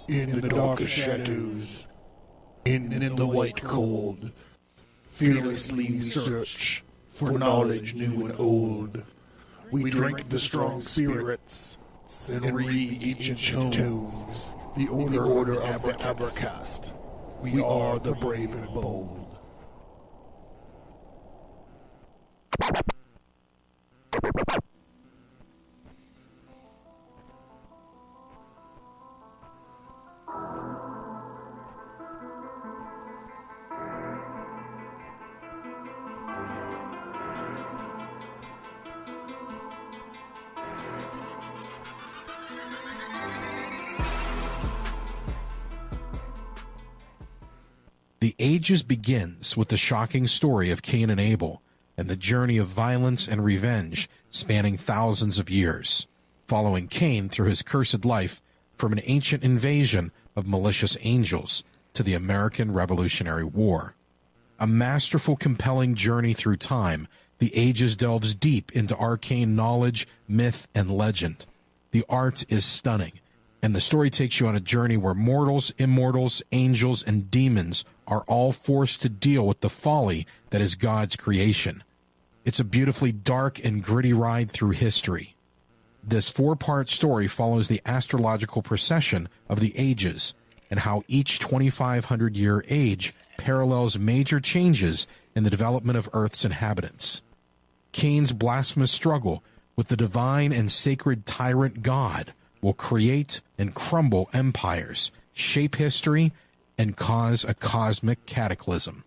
In the darkest shadows, in the white cold, fearlessly we search for knowledge new and old. We drink the strong spirits and read ancient tomes, the order of the Abercast. We are the brave and bold. The Ages begins with the shocking story of Cain and Abel and the journey of violence and revenge spanning thousands of years, following Cain through his cursed life from an ancient invasion of malicious angels to the American Revolutionary War. A masterful, compelling journey through time, The Ages delves deep into arcane knowledge, myth, and legend. The art is stunning, and the story takes you on a journey where mortals, immortals, angels, and demons are all forced to deal with the folly that is God's creation. It's a beautifully dark and gritty ride through history. This 4-part story follows the astrological procession of the ages and how each 2,500-year age parallels major changes in the development of Earth's inhabitants. Cain's blasphemous struggle with the divine and sacred tyrant God will create and crumble empires, shape history, and cause a cosmic cataclysm.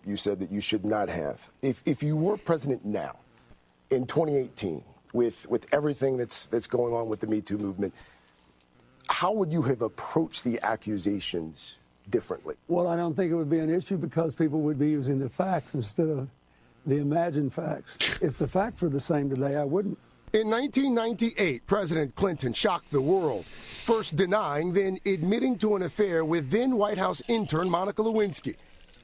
You said that you should not have. If you were president now, in 2018, with everything that's going on with the metoo movement, how would you have approached the accusations differently? Well, I don't think it would be an issue because people would be using the facts instead of the imagined facts. If the facts were the same today, I wouldn't. In 1998, President Clinton shocked the world, first denying, then admitting to an affair with then White House intern Monica Lewinsky.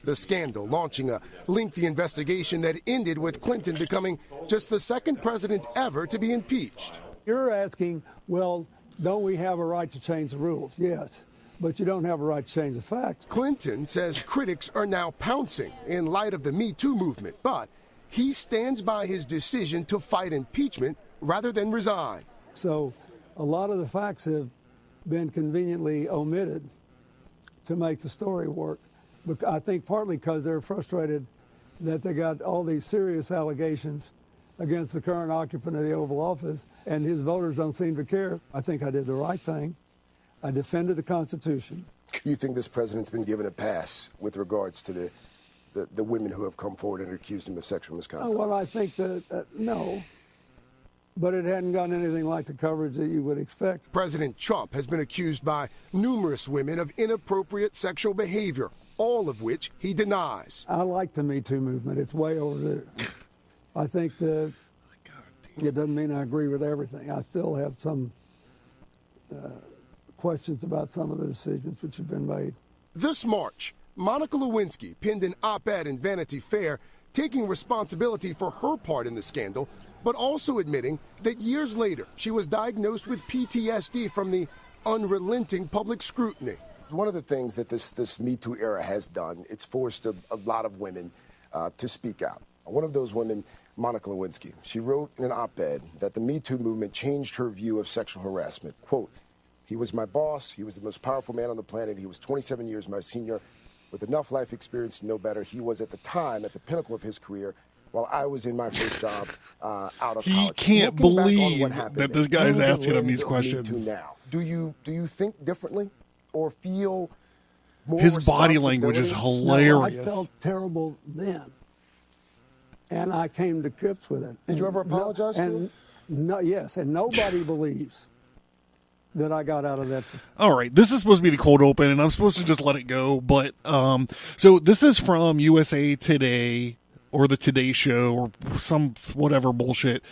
The scandal launching a lengthy investigation that ended with Clinton becoming just the second president ever to be impeached. You're asking, well, don't we have a right to change the rules? Yes, but you don't have a right to change the facts. Clinton says critics are now pouncing in light of the Me Too movement, but he stands by his decision to fight impeachment rather than resign. So a lot of the facts have been conveniently omitted to make the story work. But I think partly because they're frustrated that they got all these serious allegations against the current occupant of the Oval Office, and his voters don't seem to care. I think I did the right thing. I defended the Constitution. You think this president's been given a pass with regards to the women who have come forward and accused him of sexual misconduct? Oh, well, I think that, no. But it hadn't gotten anything like the coverage that you would expect. President Trump has been accused by numerous women of inappropriate sexual behavior, all of which he denies. I like the Me Too movement. It's way overdue. I think that it doesn't mean I agree with everything. I still have some questions about some of the decisions which have been made. This March, Monica Lewinsky penned an op-ed in Vanity Fair taking responsibility for her part in the scandal, but also admitting that years later she was diagnosed with PTSD from the unrelenting public scrutiny. One of the things that this Me Too era has done, it's forced a lot of women to speak out. One of those women, Monica Lewinsky, she wrote in an op-ed that the Me Too movement changed her view of sexual harassment. Quote, "He was my boss. He was the most powerful man on the planet. He was 27 years my senior. With enough life experience to know better, he was at the time at the pinnacle of his career while I was in my first job out of college." He can't believe that this guy's asking him these questions. Now, do you think differently or feel more? His body language is hilarious. No, I felt terrible then, and I came to grips with it. Did you ever apologize to him? No, yes, and nobody believes that I got out of that. All right, this is supposed to be the cold open, and I'm supposed to just let it go. But so this is from USA Today or the Today Show or some whatever bullshit.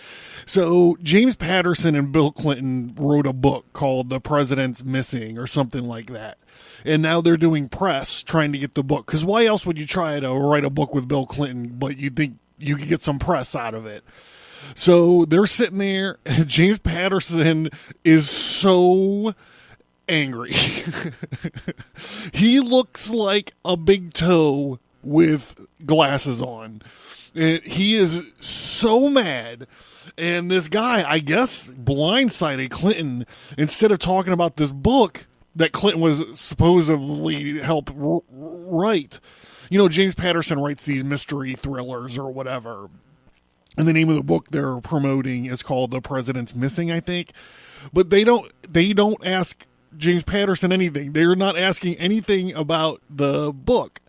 So James Patterson and Bill Clinton wrote a book called The President's Missing or something like that. And now they're doing press trying to get the book. Because why else would you try to write a book with Bill Clinton, but you think you could get some press out of it. So they're sitting there. James Patterson is so angry. He looks like a big toe with glasses on. He is so mad. And this guy, I guess, blindsided Clinton. Instead of talking about this book that Clinton was supposedly helped write. You know, James Patterson writes these mystery thrillers or whatever. And the name of the book they're promoting is called The President's Missing, I think. But they don't ask James Patterson anything. They're not asking anything about the book.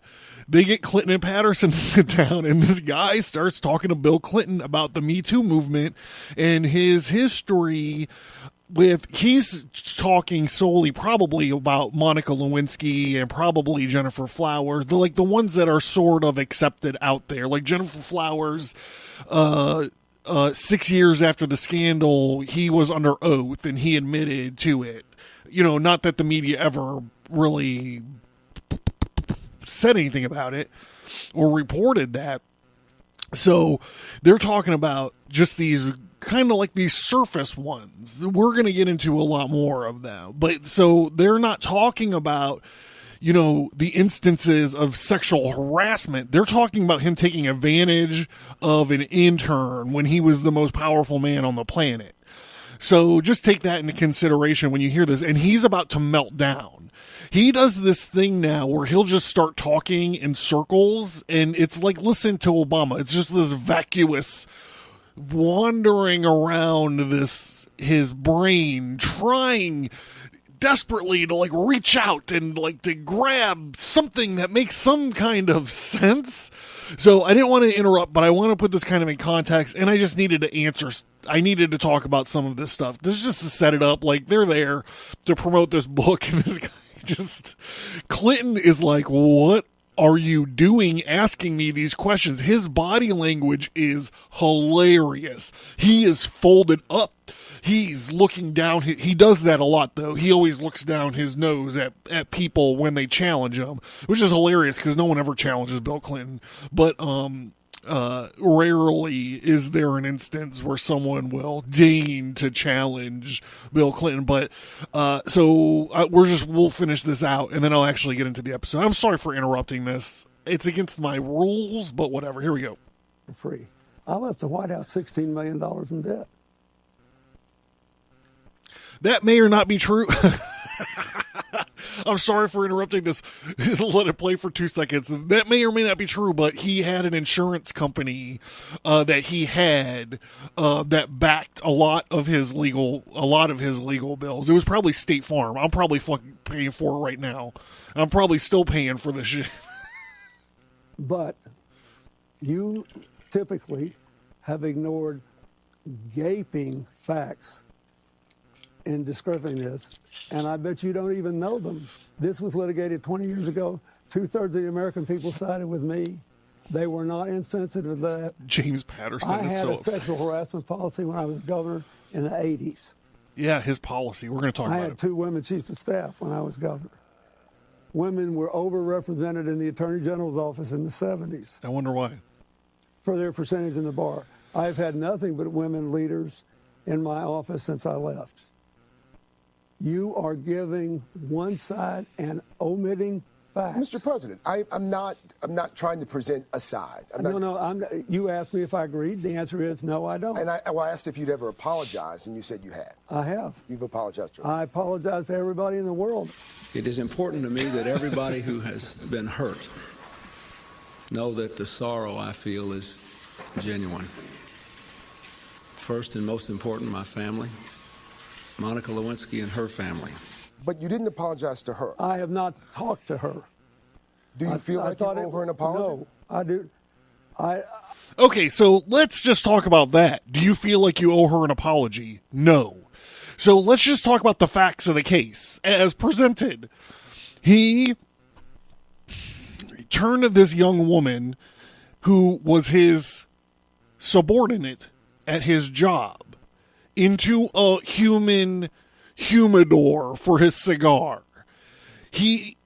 They get Clinton and Patterson to sit down, and this guy starts talking to Bill Clinton about the metoo movement and his history he's talking solely probably about Monica Lewinsky and probably Jennifer Flowers, the ones that are sort of accepted out there. Like Jennifer Flowers, 6 years after the scandal, he was under oath and he admitted to it. You know, not that the media ever really said anything about it or reported that. So they're talking about just these kind of like these surface ones. We're going to get into a lot more of them. But so they're not talking about, you know, the instances of sexual harassment. They're talking about him taking advantage of an intern when he was the most powerful man on the planet. So just take that into consideration when you hear this. And he's about to melt down. He does this thing now where he'll just start talking in circles, and it's like listen to Obama. It's just this vacuous wandering around his brain, trying desperately to like reach out and like to grab something that makes some kind of sense. So I didn't want to interrupt, but I want to put this kind of in context, and I just needed to answer. I needed to talk about some of this stuff. This is just to set it up. Like they're there to promote this book, and this guy Clinton is like, what are you doing asking me these questions? His body language is hilarious. He is folded up. He's looking down. He does that a lot, though. He always looks down his nose at people when they challenge him, which is hilarious because no one ever challenges Bill Clinton. But rarely is there an instance where someone will deign to challenge Bill Clinton. But we'll finish this out, and then I'll actually get into the episode. I'm sorry for interrupting this. It's against my rules, but whatever. Here we go. Free. I left the White House $16 million in debt. That may or not be true. I'm sorry for interrupting this. Let it play for 2 seconds. That may or may not be true, but he had an insurance company that he had that backed a lot of his legal bills. It was probably State Farm. I'm probably fucking paying for it right now. I'm probably still paying for this shit. But you typically have ignored gaping facts in describing this, and I bet you don't even know them. This was litigated 20 years ago. 2/3 of the American people sided with me. They were not insensitive to that. James Patterson I is had so a sexual harassment policy when I was governor in the 80s. Yeah, his policy. We're going to talk about it. I had 2 women chiefs of staff when I was governor. Women were overrepresented in the Attorney General's office in the 70s. I wonder why. For their percentage in the bar. I've had nothing but women leaders in my office since I left. You are giving one side and omitting facts. Mr. President, I'm not trying to present a side. You asked me if I agreed. The answer is no, I don't. And I asked if you'd ever apologized, and you said you had. I have. You've apologized to her. I apologize to everybody in the world. It is important to me that everybody who has been hurt know that the sorrow I feel is genuine. First and most important, my family. Monica Lewinsky and her family. But you didn't apologize to her. I have not talked to her. Do you feel like you owe her an apology? No, I do. Okay, so let's just talk about that. Do you feel like you owe her an apology? No. So let's just talk about the facts of the case as presented. He turned to this young woman who was his subordinate at his job into a human humidor for his cigar. He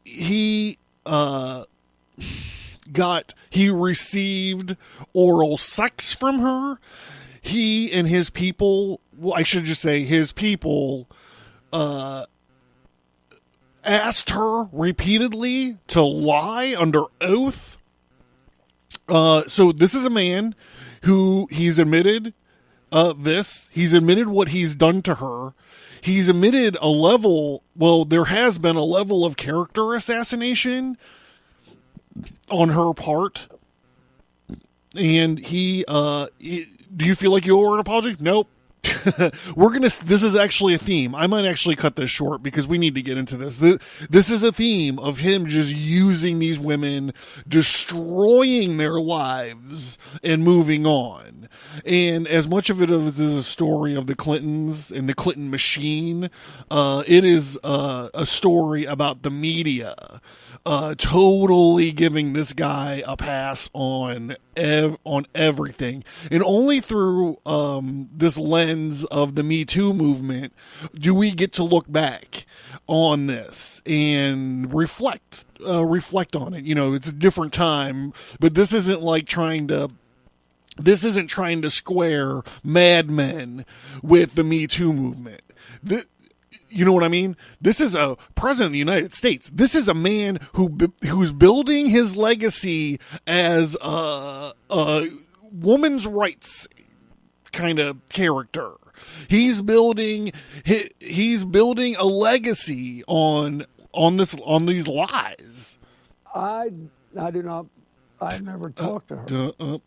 he received oral sex from her. He and his people, well, I should just say his people, asked her repeatedly to lie under oath. So this is a man who he's admitted he's admitted what he's done to her. He's admitted there has been a level of character assassination on her part. And do you feel like you owe her an apology? Nope. This is actually a theme. I might actually cut this short because we need to get into this. This is a theme of him just using these women, destroying their lives, and moving on. And as much of it is a story of the Clintons and the Clinton machine, it is a story about the media totally giving this guy a pass on everything. And only through this lens of the metoo movement do we get to look back on this and reflect on it. You know, it's a different time, but this isn't trying to square Mad Men with the metoo movement. You know what I mean? This is a president of the United States. This is a man who's building his legacy as a woman's rights kind of character. He's building a legacy on these lies. I do not. I've never talked to her, but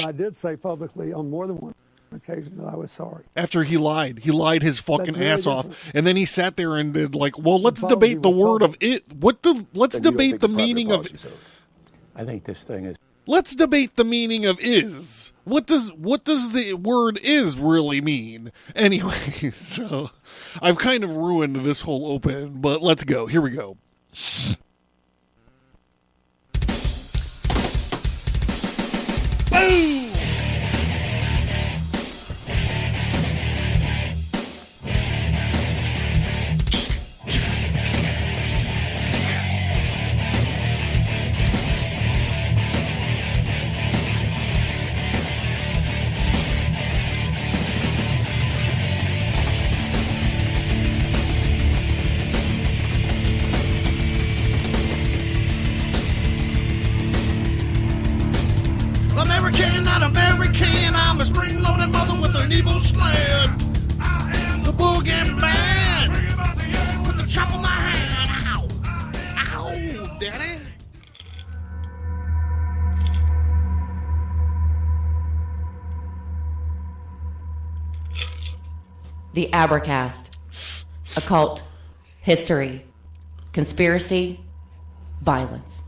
I did say publicly on more than one occasion that I was sorry. After he lied his fucking ass off, and then he sat there and did let's debate the word of it. Let's debate the meaning of. I think this thing is. Let's debate the meaning of is. What does the word is really mean? Anyway, so I've kind of ruined this whole open, but let's go. Here we go. Boom! American, not American, I'm a spring-loaded mother with an evil sled. I am the boogeyman with the chop in my hand. Ow! Ow, daddy! The Abercast. Occult. History. Conspiracy. Violence.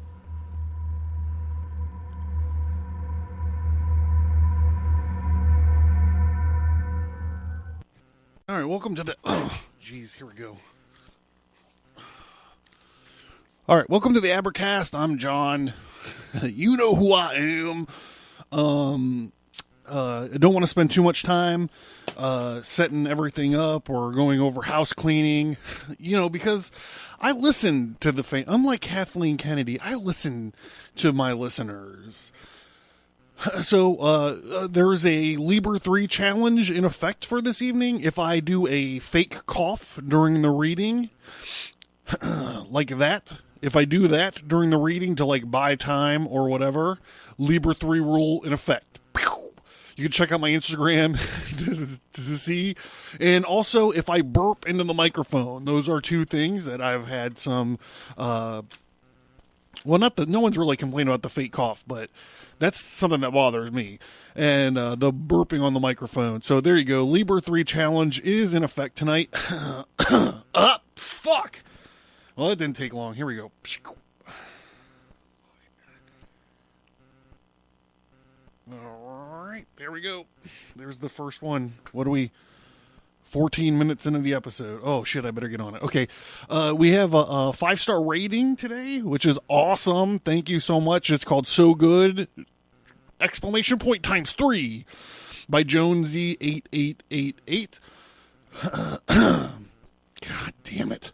All right, welcome to the... Oh, jeez, here we go. All right, welcome to the Abercast. I'm John. You know who I am. I don't want to spend too much time setting everything up or going over house cleaning, because I listen to unlike Kathleen Kennedy, I listen to my listeners. So there's a Liber 3 challenge in effect for this evening. If I do a fake cough during the reading, like that, if I do that during the reading to buy time or whatever, Liber 3 rule in effect. You can check out my Instagram to see. And also, if I burp into the microphone, those are two things that I've had some, no one's really complaining about the fake cough, but that's something that bothers me. And the burping on the microphone. So there you go. Liber 3 challenge is in effect tonight. Fuck! Well, that didn't take long. Here we go. All right, there we go. There's the first one. What are we? 14 minutes into the episode. Oh, shit, I better get on it. Okay, we have a 5-star rating today, which is awesome. Thank you so much. It's called So Good! Exclamation point times 3 by Jonesy8888. God damn it.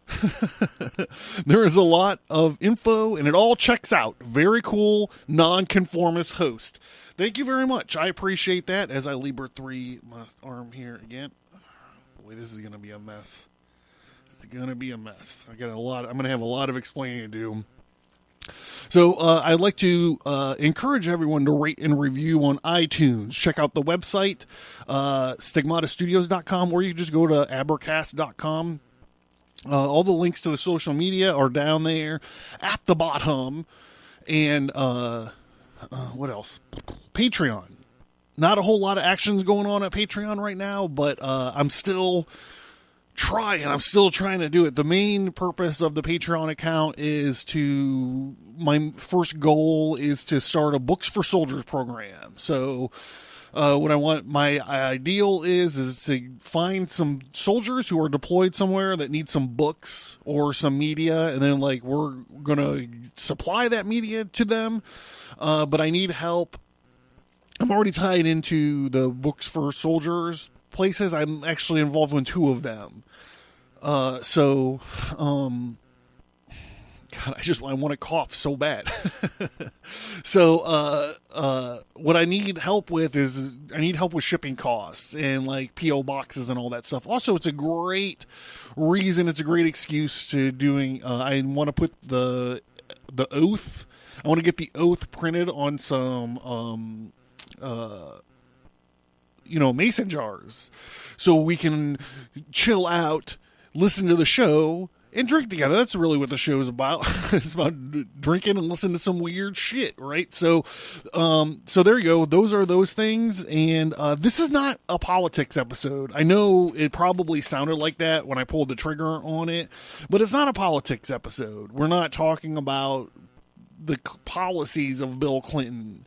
There is a lot of info, and it all checks out. Very cool, non-conformist host. Thank you very much. I appreciate that. As I Liber 3 my arm here again. Boy, this is going to be a mess. It's going to be a mess. I'm going to have a lot of explaining to do. So I'd like to encourage everyone to rate and review on iTunes. Check out the website, stigmatastudios.com, or you can just go to abercast.com. All the links to the social media are down there at the bottom. And what else? Patreon. Not a whole lot of actions going on at Patreon right now, but I'm still trying to do it. The main purpose of the Patreon account is my first goal is to start a Books for Soldiers program. So, my ideal is to find some soldiers who are deployed somewhere that need some books or some media, and then we're gonna supply that media to them. But I need help. I'm already tied into the Books for Soldiers places. I'm actually involved in 2 of them. God, I want to cough so bad. So, what I need help with is shipping costs and PO boxes and all that stuff. Also, it's a great reason. It's a great excuse to doing, I want to put the oath. I want to get the oath printed on some, mason jars, so we can chill out, listen to the show, and drink together. That's really what the show is about. It's about drinking and listening to some weird shit, right? So there you go. Those are those things. And this is not a politics episode. I know it probably sounded like that when I pulled the trigger on it, but it's not a politics episode. We're not talking about the policies of Bill Clinton.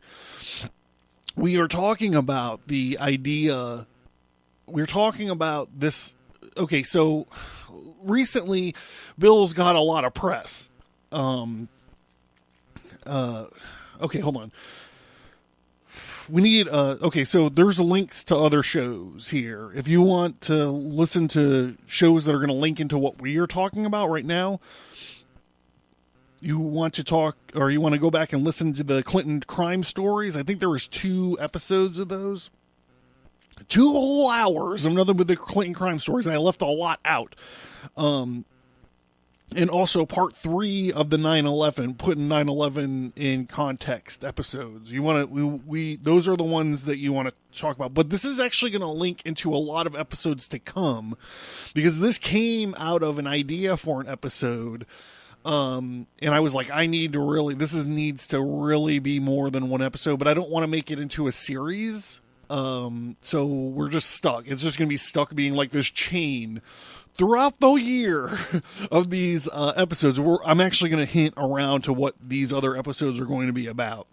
We are talking about the idea. We're talking about this. Okay, so recently, Bill's got a lot of press. Okay, hold on. We need, okay, so there's links to other shows here. If you want to listen to shows that are going to link into what we are talking about right now, you want to go back and listen to the Clinton crime stories. I think there was 2 episodes of those. 2 whole hours of nothing but the Clinton crime stories, and I left a lot out. And also part 3 of the 9/11, putting 9/11 in context episodes. You want to, those are the ones that you want to talk about. But this is actually going to link into a lot of episodes to come, because this came out of an idea for an episode. And I was like, this needs to really be more than 1 episode, but I don't want to make it into a series. So we're just stuck. It's just going to be stuck being like this chain throughout the year of these episodes. I'm actually going to hint around to what these other episodes are going to be about.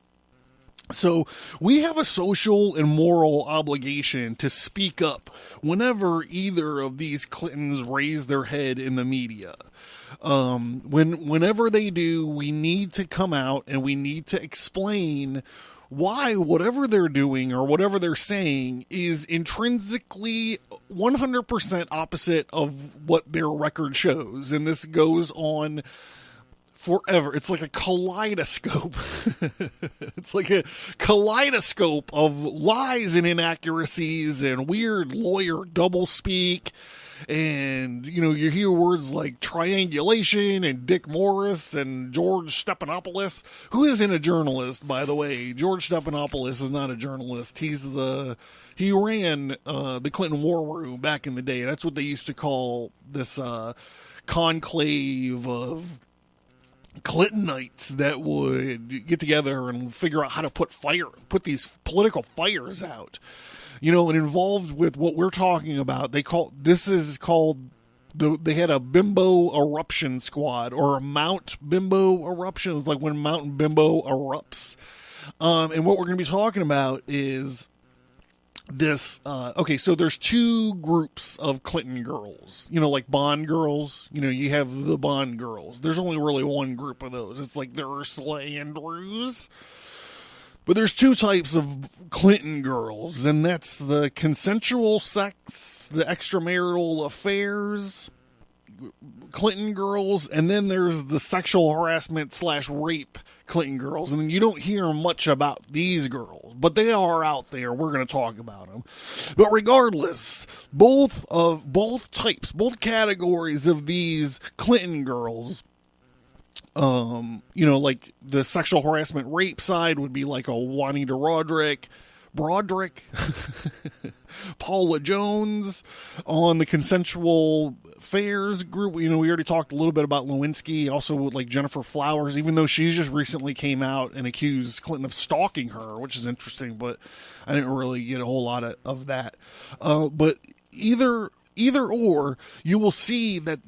So we have a social and moral obligation to speak up whenever either of these Clintons raise their head in the media. Whenever they do, we need to come out and we need to explain why whatever they're doing or whatever they're saying is intrinsically 100% opposite of what their record shows. And this goes on forever. It's like a kaleidoscope. It's like a kaleidoscope of lies and inaccuracies and weird lawyer doublespeak. And, you hear words like triangulation and Dick Morris and George Stephanopoulos, who isn't a journalist, by the way. George Stephanopoulos is not a journalist. He ran the Clinton War Room back in the day. That's what they used to call this conclave of Clintonites that would get together and figure out how to put these political fires out. And involved with what we're talking about, they had a Bimbo Eruption Squad, or a Mount Bimbo Eruption. It's like when Mount Bimbo erupts. And what we're going to be talking about is this. Okay, so there's 2 groups of Clinton girls, like Bond girls. You have the Bond girls. There's only really 1 group of those. It's like the Ursula Andrews. But there's 2 types of Clinton girls, and that's the consensual sex, the extramarital affairs Clinton girls, and then there's the sexual harassment / rape Clinton girls, and then you don't hear much about these girls, but they are out there. We're going to talk about them. But regardless, both types, both categories of these Clinton girls, like the sexual harassment rape side would be like a Juanita Broderick, Paula Jones. On the consensual affairs group, we already talked a little bit about Lewinsky, also like Jennifer Flowers, even though she's just recently came out and accused Clinton of stalking her, which is interesting, but I didn't really get a whole lot of that. But either or, you will see that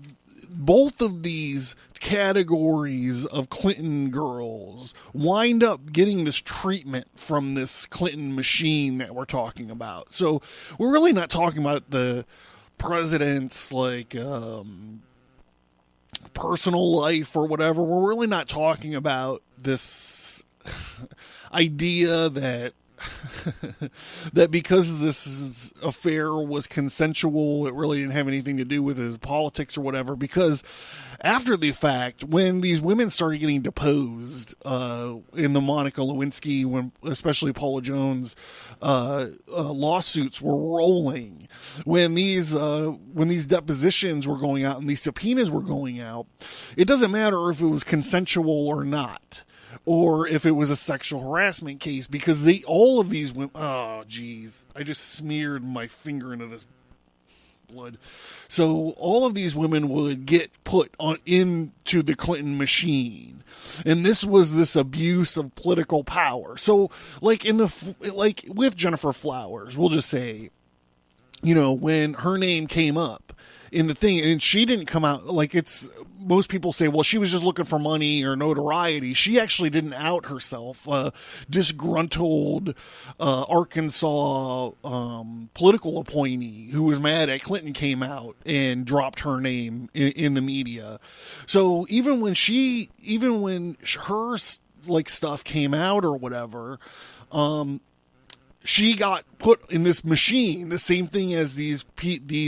both of these categories of Clinton girls wind up getting this treatment from this Clinton machine that we're talking about. So we're really not talking about the president's personal life or whatever. We're really not talking about this idea that that because this affair was consensual, it really didn't have anything to do with his politics or whatever. Because after the fact, when these women started getting deposed in the Monica Lewinsky, especially Paula Jones lawsuits were rolling, when these depositions were going out and these subpoenas were going out, it doesn't matter if it was consensual or not, or if it was a sexual harassment case, because all of these women, oh geez, I just smeared my finger into this blood. So all of these women would get put into the Clinton machine, and this was this abuse of political power. So like with Jennifer Flowers, we'll just say, when her name came up in the thing, and she didn't come out most people say, well, she was just looking for money or notoriety. She actually didn't out herself. Disgruntled Arkansas political appointee who was mad at Clinton came out and dropped her name in the media. So even when her stuff came out or whatever, she got put in this machine, the same thing as these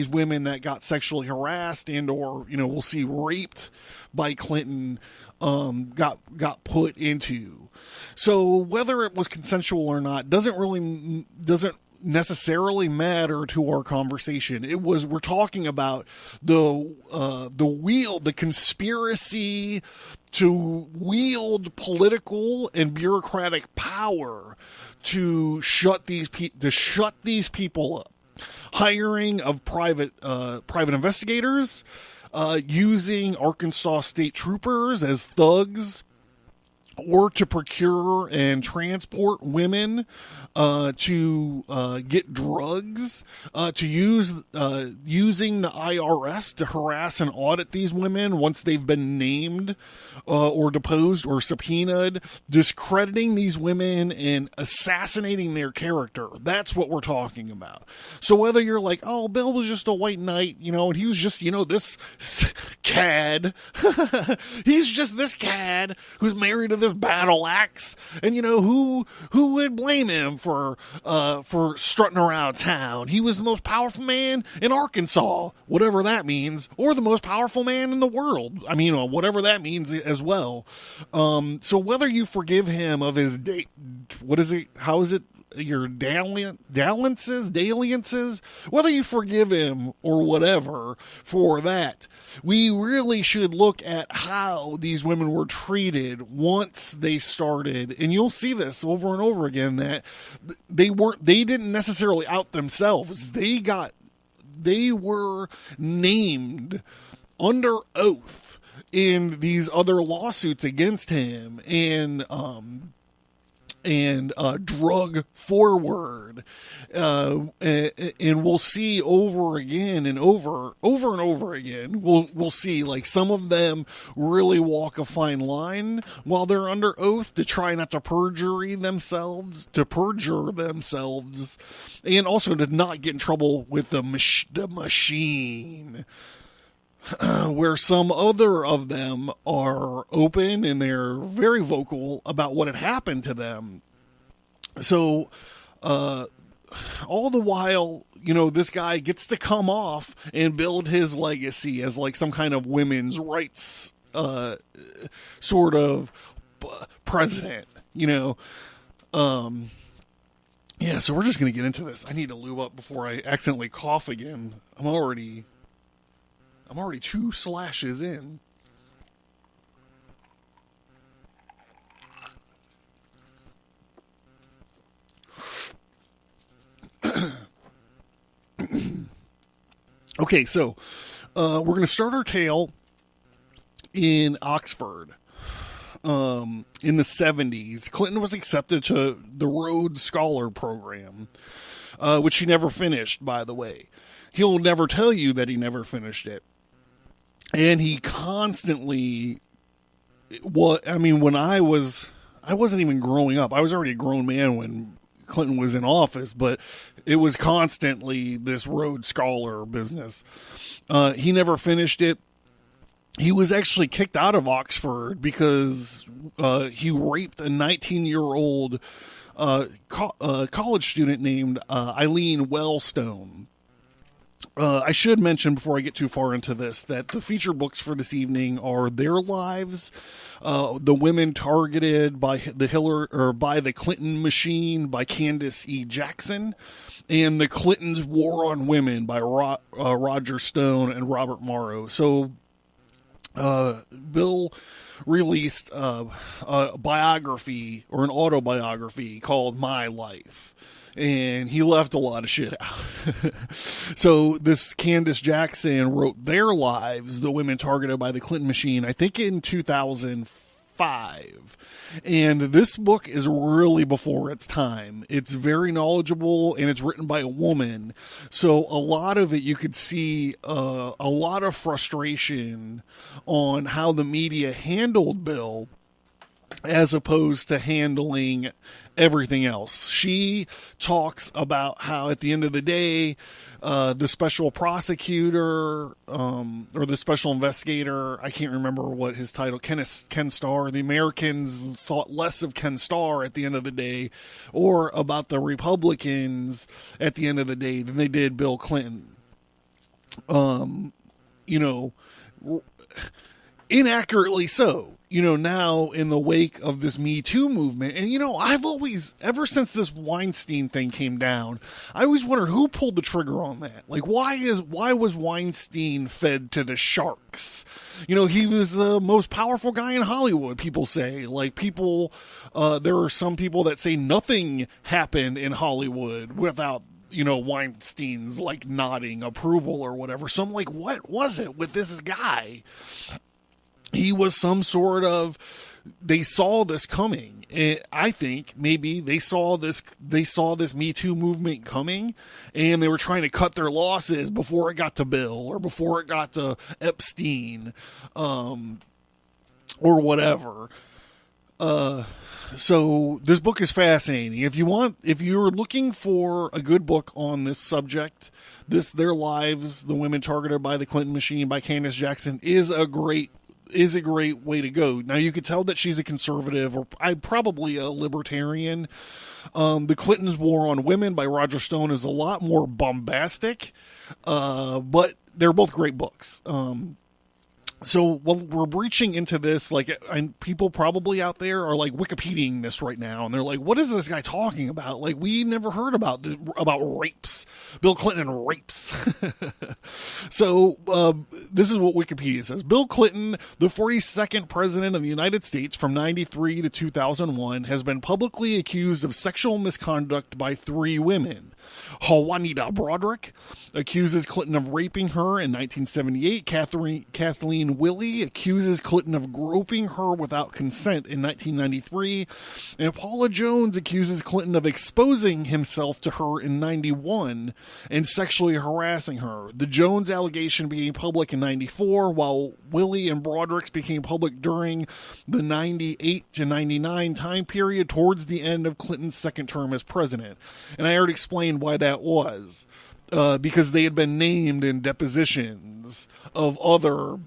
women that got sexually harassed and or we'll see raped by Clinton got put into. So whether it was consensual or not doesn't necessarily matter to our conversation. We're talking about the conspiracy to wield political and bureaucratic power to shut these people up. Hiring of private investigators, using Arkansas state troopers as thugs, or to procure and transport women to get drugs, to using the IRS to harass and audit these women once they've been named or deposed or subpoenaed, discrediting these women and assassinating their character. That's what we're talking about. So whether you're like, oh, Bill was just a white knight, and he was just, this cad, he's just this cad who's married to this battle axe, and who would blame him for strutting around town? He was the most powerful man in Arkansas, whatever that means, or the most powerful man in the world. I mean, whatever that means as well. So whether you forgive him of his how is it? Your dalliances, whether you forgive him or whatever for that, we really should look at how these women were treated once they started, and you'll see this over and over again, that they didn't necessarily out themselves. They were named under oath in these other lawsuits against him, and drug forward, and we'll see over again and over and over again. We'll see some of them really walk a fine line while they're under oath to try not to perjure themselves, and also to not get in trouble with the machine. Where some other of them are open and they're very vocal about what had happened to them. So, all the while, you know, this guy gets to come off and build his legacy as like some kind of women's rights sort of president, you know. Yeah, so we're just going to get into this. I need to lube up before I accidentally cough again. I'm already 2 slashes in. Okay, so we're going to start our tale in Oxford. In the 70s, Clinton was accepted to the Rhodes Scholar Program, which he never finished, by the way. He'll never tell you that he never finished it. And he constantly, when I wasn't even growing up. I was already a grown man when Clinton was in office, but it was constantly this Rhodes Scholar business. He never finished it. He was actually kicked out of Oxford because he raped a 19-year-old college student named Eileen Wellstone. I should mention before I get too far into this that the feature books for this evening are Their Lives, The Women Targeted by the Clinton Machine by Candace E. Jackson, and The Clintons' War on Women by Roger Stone and Robert Morrow. So Bill released a biography or an autobiography called My Life, and he left a lot of shit out. So this Candace Jackson wrote Their Lives, The Women Targeted by the Clinton Machine, I think in 2005. And this book is really before its time. It's very knowledgeable, and it's written by a woman. So a lot of it, you could see a lot of frustration on how the media handled Bill as opposed to handling everything else. She talks about how at the end of the day, the special prosecutor, or the special investigator, I can't remember what his title, Ken Starr, the Americans thought less of Ken Starr at the end of the day, or about the Republicans at the end of the day than they did Bill Clinton. Inaccurately so. Now in the wake of this Me Too movement, and I've always, ever since this Weinstein thing came down, I always wondered who pulled the trigger on that. Like, why was Weinstein fed to the sharks? He was the most powerful guy in Hollywood, people say. Like, there are some people that say nothing happened in Hollywood without Weinstein's like nodding approval or whatever. So I'm like, what was it with this guy? He was some sort of, they saw this coming. I think maybe they saw this Me Too movement coming, and they were trying to cut their losses before it got to Bill or before it got to Epstein, or whatever. So this book is fascinating. If you're looking for a good book on this subject, Their Lives, The Women Targeted by the Clinton Machine by Candace Jackson is a great way to go. Now, you could tell that she's a conservative, or probably a libertarian. The Clintons' War on Women by Roger Stone is a lot more bombastic, but they're both great books. So while we're breaching into this, people probably out there are like Wikipediaing this right now, and they're like, "What is this guy talking about? Like, we never heard about rapes, Bill Clinton and rapes." So this is what Wikipedia says: Bill Clinton, the 42nd president of the United States from 1993 to 2001, has been publicly accused of sexual misconduct by 3 women. Juanita Broderick accuses Clinton of raping her in 1978. Kathleen Willey accuses Clinton of groping her without consent in 1993. And Paula Jones accuses Clinton of exposing himself to her in 91 and sexually harassing her. The Jones allegation became public in 94, while Willey and Broderick's became public during the 98 to 99 time period towards the end of Clinton's second term as president. And I already explained why that was. Because they had been named in depositions of other.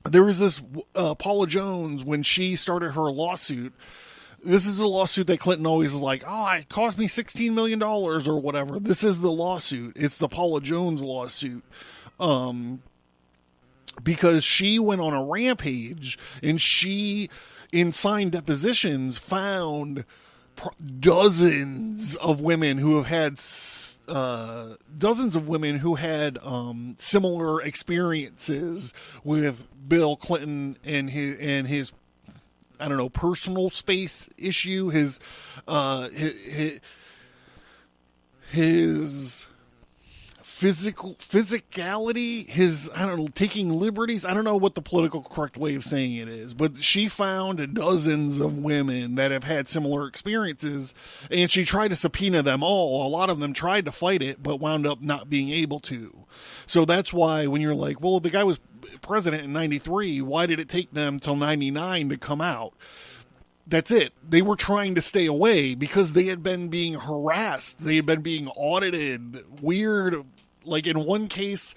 There was this Paula Jones, when she started her lawsuit, This is the lawsuit that Clinton always is like, oh, it cost me $16 million or whatever. This is the lawsuit. It's the Paula Jones lawsuit. Because she went on a rampage and she, in signed depositions, found dozens of women who had similar experiences with Bill Clinton and his I don't know, personal space issue, his physicality, his, I don't know, taking liberties. I don't know what the political correct way of saying it is, but she found dozens of women that have had similar experiences, and she tried to subpoena them all. A lot of them tried to fight it, but wound up not being able to. So that's why when you're like, well, the guy was president in 93, why did it take them till 99 to come out? That's it. They were trying to stay away because they had been being harassed. They had been being audited. Weird. Like in one case,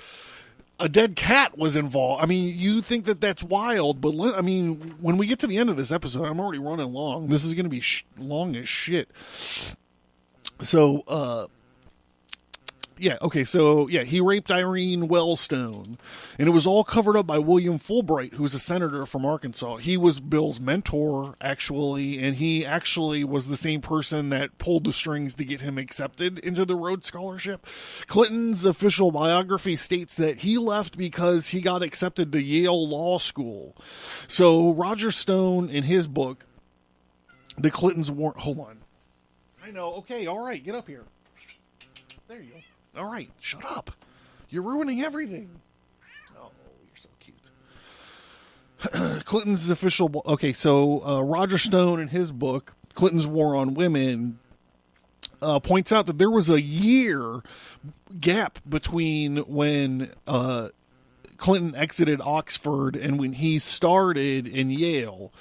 a dead cat was involved. I mean, you think that that's wild, but I mean, when we get to the end of this episode, I'm already running long. This is going to be long as shit. So, he raped Irene Wellstone, and it was all covered up by William Fulbright, who's a senator from Arkansas. He was Bill's mentor, actually, and he actually was the same person that pulled the strings to get him accepted into the Rhodes Scholarship. Clinton's official biography states that he left because he got accepted to Yale Law School. So Roger Stone, in his book, The Clintons Weren't... Hold on. I know. Okay, all right, get up here. There you go. All right, shut up. You're ruining everything. Oh, you're so cute. Clinton's official... Okay, so Roger Stone, in his book, Clinton's War on Women, points out that there was a year gap between when Clinton exited Oxford and when he started in Yale.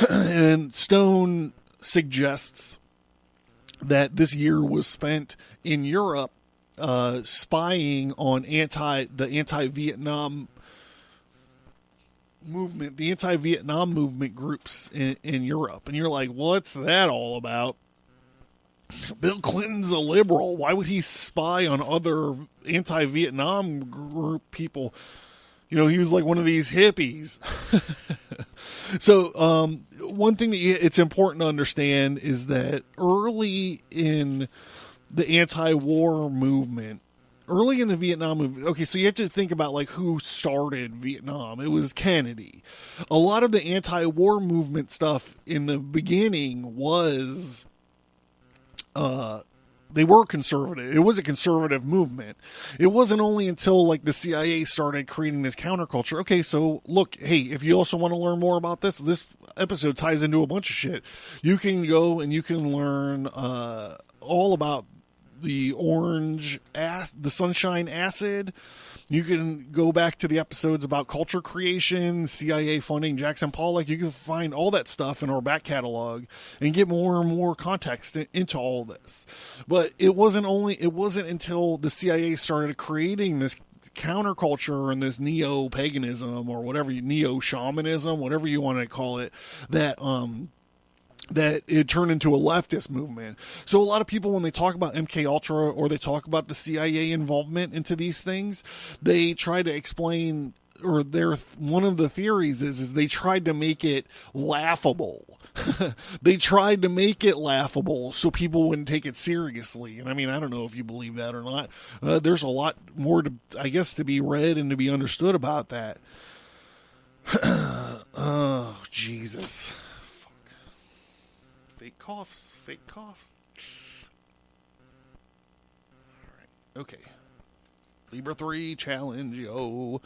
And Stone suggests that this year was spent in Europe spying on the anti-Vietnam movement groups in Europe. And you're like, what's that all about? Bill Clinton's a liberal. Why would he spy on other anti-Vietnam group people? You know, he was like one of these hippies. So one thing that it's important to understand is that early in the anti-war movement, early in the Vietnam movement, okay, so you have to think about like who started Vietnam. It was Kennedy. A lot of the anti-war movement stuff in the beginning was they were conservative. It was a conservative movement. It wasn't only until like the CIA started creating this counterculture. Okay, so look, hey, if you also want to learn more about this episode ties into a bunch of shit. You can go and you can learn all about the the sunshine acid. You can go back to the episodes about culture creation, CIA funding, Jackson Pollock. You can find all that stuff in our back catalog and get more and more context into all this. But it wasn't until the CIA started creating this counterculture and this neo-paganism or whatever, neo-shamanism, whatever you want to call it, that it turned into a leftist movement. So a lot of people, when they talk about MK Ultra or they talk about the CIA involvement into these things, they try to explain, or one of the theories is they tried to make it laughable. They tried to make it laughable so people wouldn't take it seriously. And I mean, I don't know if you believe that or not. There's a lot more to be read and to be understood about that. Oh, Jesus. Fake coughs. All right. Okay. Libra 3 challenge, yo.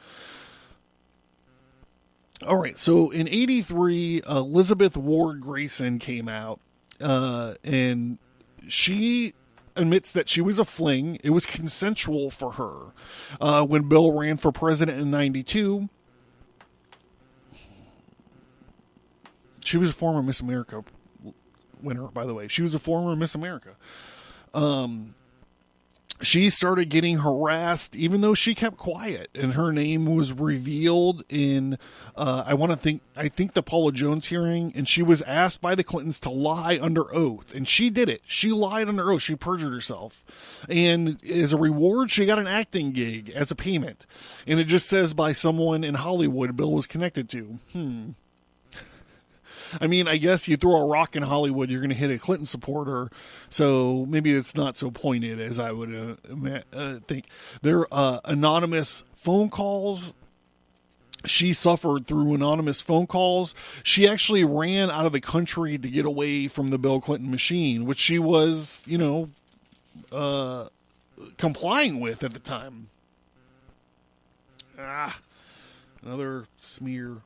All right. So in 83, Elizabeth Ward Grayson came out, and she admits that she was a fling. It was consensual for her. When Bill ran for president in 92, she was a former Miss America winner, by the way. She was a former Miss America. she started getting harassed even though she kept quiet, and her name was revealed in I think the Paula Jones hearing, and she was asked by the Clintons to lie under oath, and she did it. She lied under oath. She perjured herself, and as a reward she got an acting gig as a payment, and it just says by someone in Hollywood Bill was connected to. I mean, I guess you throw a rock in Hollywood, you're going to hit a Clinton supporter, so maybe it's not so pointed as I would think. They're anonymous phone calls. She suffered through anonymous phone calls. She actually ran out of the country to get away from the Bill Clinton machine, which she was, complying with at the time. Another smear.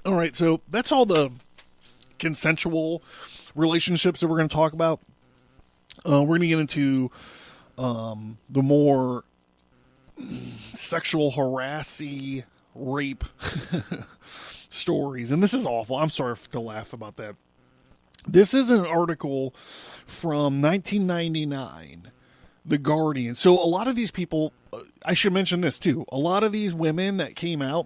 All right, so that's all the consensual relationships that we're going to talk about. We're going to get into the more sexual harassy rape stories. And this is awful. I'm sorry to laugh about that. This is an article from 1999, The Guardian. So a lot of these people, I should mention this too, a lot of these women that came out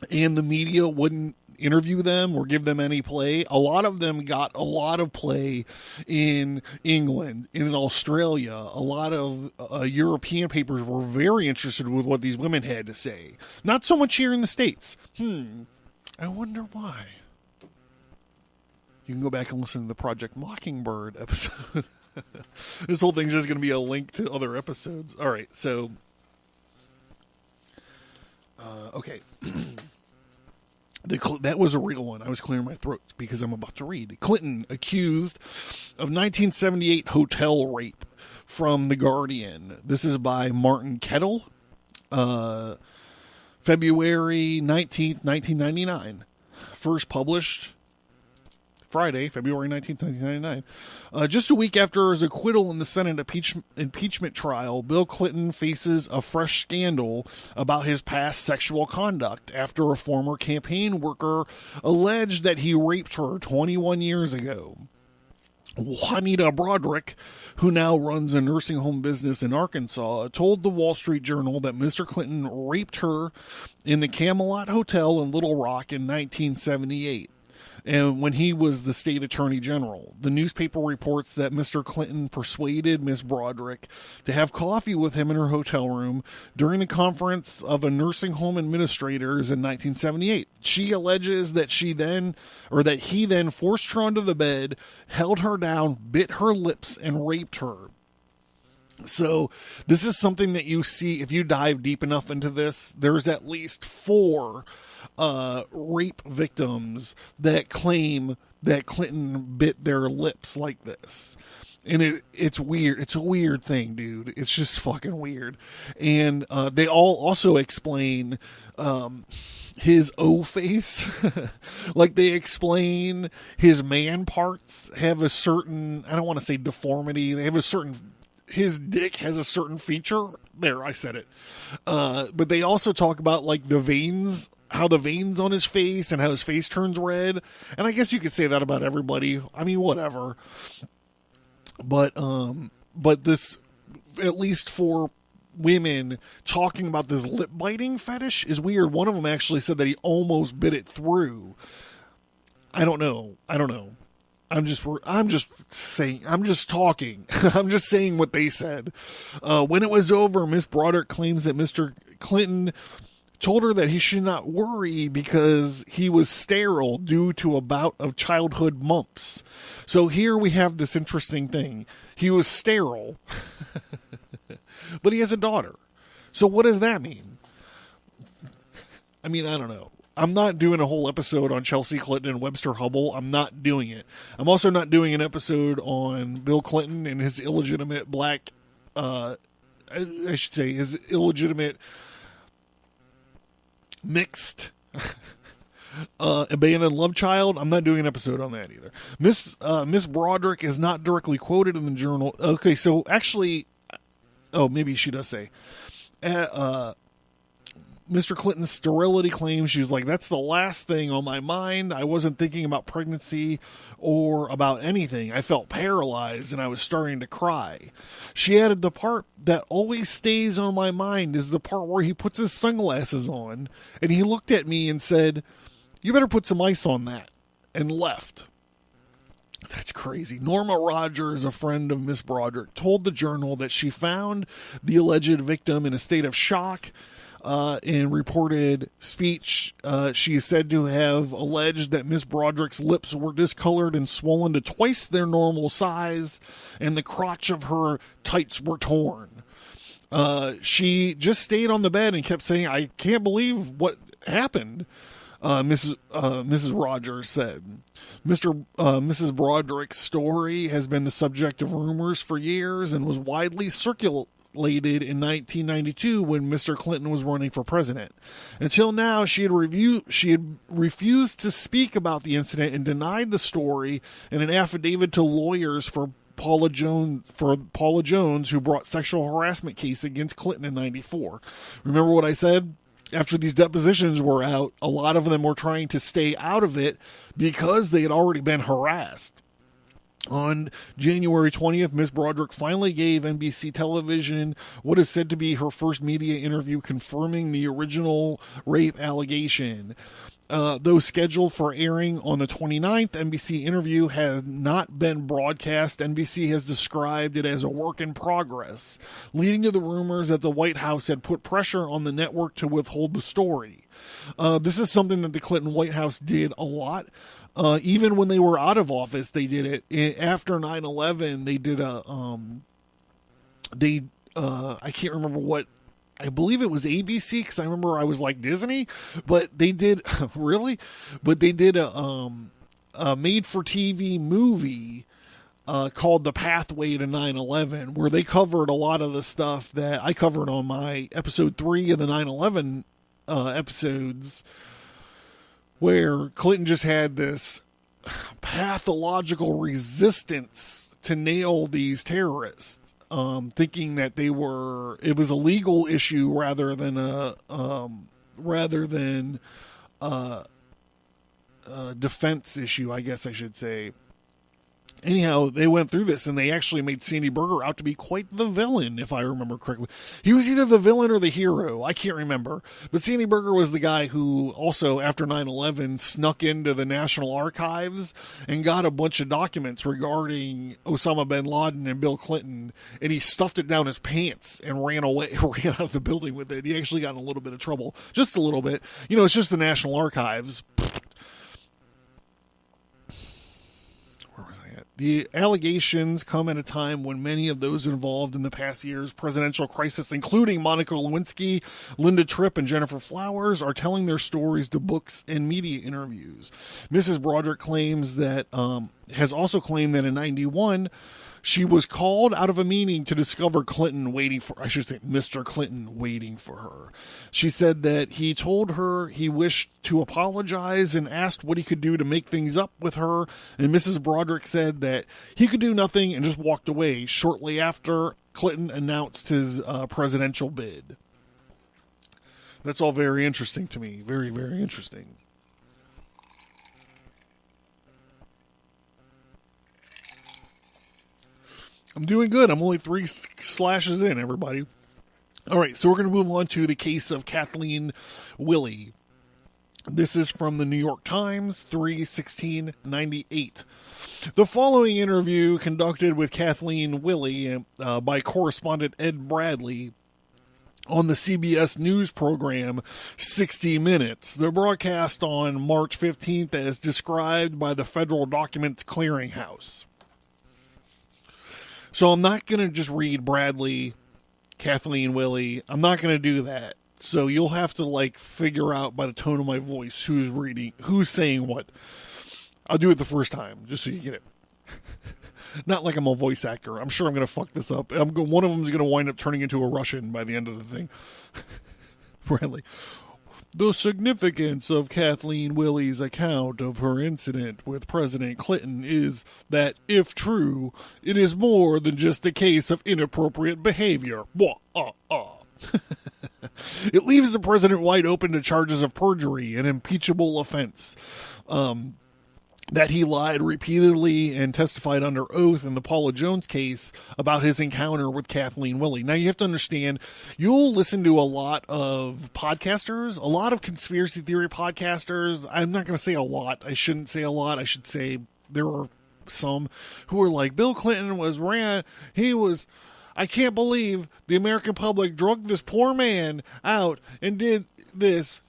and the media wouldn't interview them or give them any play, a lot of them got a lot of play in England, in Australia. A lot of European papers were very interested with what these women had to say. Not so much here in the States. I wonder why. You can go back and listen to the Project Mockingbird episode. This whole thing's just going to be a link to other episodes. All right, so... okay. That was a real one. I was clearing my throat because I'm about to read. Clinton accused of 1978 hotel rape from The Guardian. This is by Martin Kettle. February 19th, 1999. First published Friday, February 19th, 1999. Just a week after his acquittal in the Senate impeachment trial, Bill Clinton faces a fresh scandal about his past sexual conduct after a former campaign worker alleged that he raped her 21 years ago. Juanita Broderick, who now runs a nursing home business in Arkansas, told the Wall Street Journal that Mr. Clinton raped her in the Camelot Hotel in Little Rock in 1978. And when he was the state attorney general, the newspaper reports that Mr. Clinton persuaded Miss Broderick to have coffee with him in her hotel room during the conference of a nursing home administrators in 1978. She alleges that he then forced her onto the bed, held her down, bit her lips, and raped her. So this is something that you see if you dive deep enough into this. There's at least 4 rape victims that claim that Clinton bit their lips like this. And it's weird. It's a weird thing, dude. It's just fucking weird. And they all also explain his O face. Like they explain his man parts have a certain, I don't want to say deformity. They have a certain, his dick has a certain feature. There, I said it. But they also talk about like the veins, how the veins on his face and how his face turns red. And I guess you could say that about everybody. I mean, whatever. But this, at least for women talking about this lip biting fetish is weird. One of them actually said that he almost bit it through. I don't know. I'm just saying, I'm just talking. I'm just saying what they said. When it was over, Miss Broderick claims that Mr. Clinton told her that he should not worry because he was sterile due to a bout of childhood mumps. So here we have this interesting thing. He was sterile, but he has a daughter. So what does that mean? I mean, I don't know. I'm not doing a whole episode on Chelsea Clinton and Webster Hubbell. I'm not doing it. I'm also not doing an episode on Bill Clinton and his illegitimate black, I should say, his illegitimate mixed abandoned love child. I'm not doing an episode on that either. Miss Broderick is not directly quoted in the journal. Okay, so actually, maybe she does say, Mr. Clinton's sterility claims. She was like, that's the last thing on my mind. I wasn't thinking about pregnancy or about anything. I felt paralyzed and I was starting to cry. She added, the part that always stays on my mind is the part where he puts his sunglasses on and he looked at me and said, you better put some ice on that, and left. That's crazy. Norma Rogers, a friend of Miss Broderick, told the Journal that she found the alleged victim in a state of shock. In reported speech, she is said to have alleged that Miss Broderick's lips were discolored and swollen to twice their normal size, and the crotch of her tights were torn. She just stayed on the bed and kept saying, I can't believe what happened. Mrs. Rogers said. Mrs. Broderick's story has been the subject of rumors for years and was widely circulated in 1992 when Mr. Clinton was running for president. Until now, she had refused to speak about the incident and denied the story in an affidavit to lawyers for Paula Jones, who brought sexual harassment case against Clinton in 94. Remember what I said? After these depositions were out, a lot of them were trying to stay out of it because they had already been harassed. On January 20th, Miss Broderick finally gave NBC television what is said to be her first media interview confirming the original rape allegation. Though scheduled for airing on the 29th, NBC interview has not been broadcast. NBC has described it as a work in progress, leading to the rumors that the White House had put pressure on the network to withhold the story. This is something that the Clinton White House did a lot. Even when they were out of office, they did it. After 9/11, they did I can't remember what, I believe it was ABC, because I remember I was like Disney, but they did, really? But they did a made-for-TV movie called The Pathway to 9/11, where they covered a lot of the stuff that I covered on my episode 3 of the 9/11 episodes, where Clinton just had this pathological resistance to nail these terrorists. Thinking that it was a legal issue rather than a defense issue, I guess I should say. Anyhow, they went through this and they actually made Sandy Berger out to be quite the villain, if I remember correctly. He was either the villain or the hero. I can't remember. But Sandy Berger was the guy who also, after 9/11, snuck into the National Archives and got a bunch of documents regarding Osama bin Laden and Bill Clinton, and he stuffed it down his pants and ran out of the building with it. He actually got in a little bit of trouble. Just a little bit. You know, it's just the National Archives. The allegations come at a time when many of those involved in the past year's presidential crisis, including Monica Lewinsky, Linda Tripp, and Jennifer Flowers, are telling their stories to books and media interviews. Mrs. Broderick has also claimed that in 91, she was called out of a meeting to discover Mr. Clinton waiting for her. She said that he told her he wished to apologize and asked what he could do to make things up with her. And Mrs. Broderick said that he could do nothing and just walked away shortly after Clinton announced his presidential bid. That's all very interesting to me. Very, very interesting. I'm doing good. I'm only 3 slashes in, everybody. All right, so we're going to move on to the case of Kathleen Willey. This is from the New York Times, 3/16/98. The following interview conducted with Kathleen Willey by correspondent Ed Bradley on the CBS News program 60 Minutes. The broadcast on March 15th as described by the Federal Documents Clearinghouse. So I'm not going to just read Bradley, Kathleen Willey. I'm not going to do that. So you'll have to figure out by the tone of my voice who's saying what. I'll do it the first time, just so you get it. Not like I'm a voice actor. I'm sure I'm going to fuck this up. One of them is going to wind up turning into a Russian by the end of the thing. Bradley. The significance of Kathleen Willey's account of her incident with President Clinton is that, if true, it is more than just a case of inappropriate behavior. It leaves the president wide open to charges of perjury, an impeachable offense. That he lied repeatedly and testified under oath in the Paula Jones case about his encounter with Kathleen Willey. Now, you have to understand, you'll listen to a lot of podcasters, a lot of conspiracy theory podcasters. I'm not going to say a lot. I shouldn't say a lot. I should say there are some who are like, Bill Clinton I can't believe the American public drugged this poor man out and did this.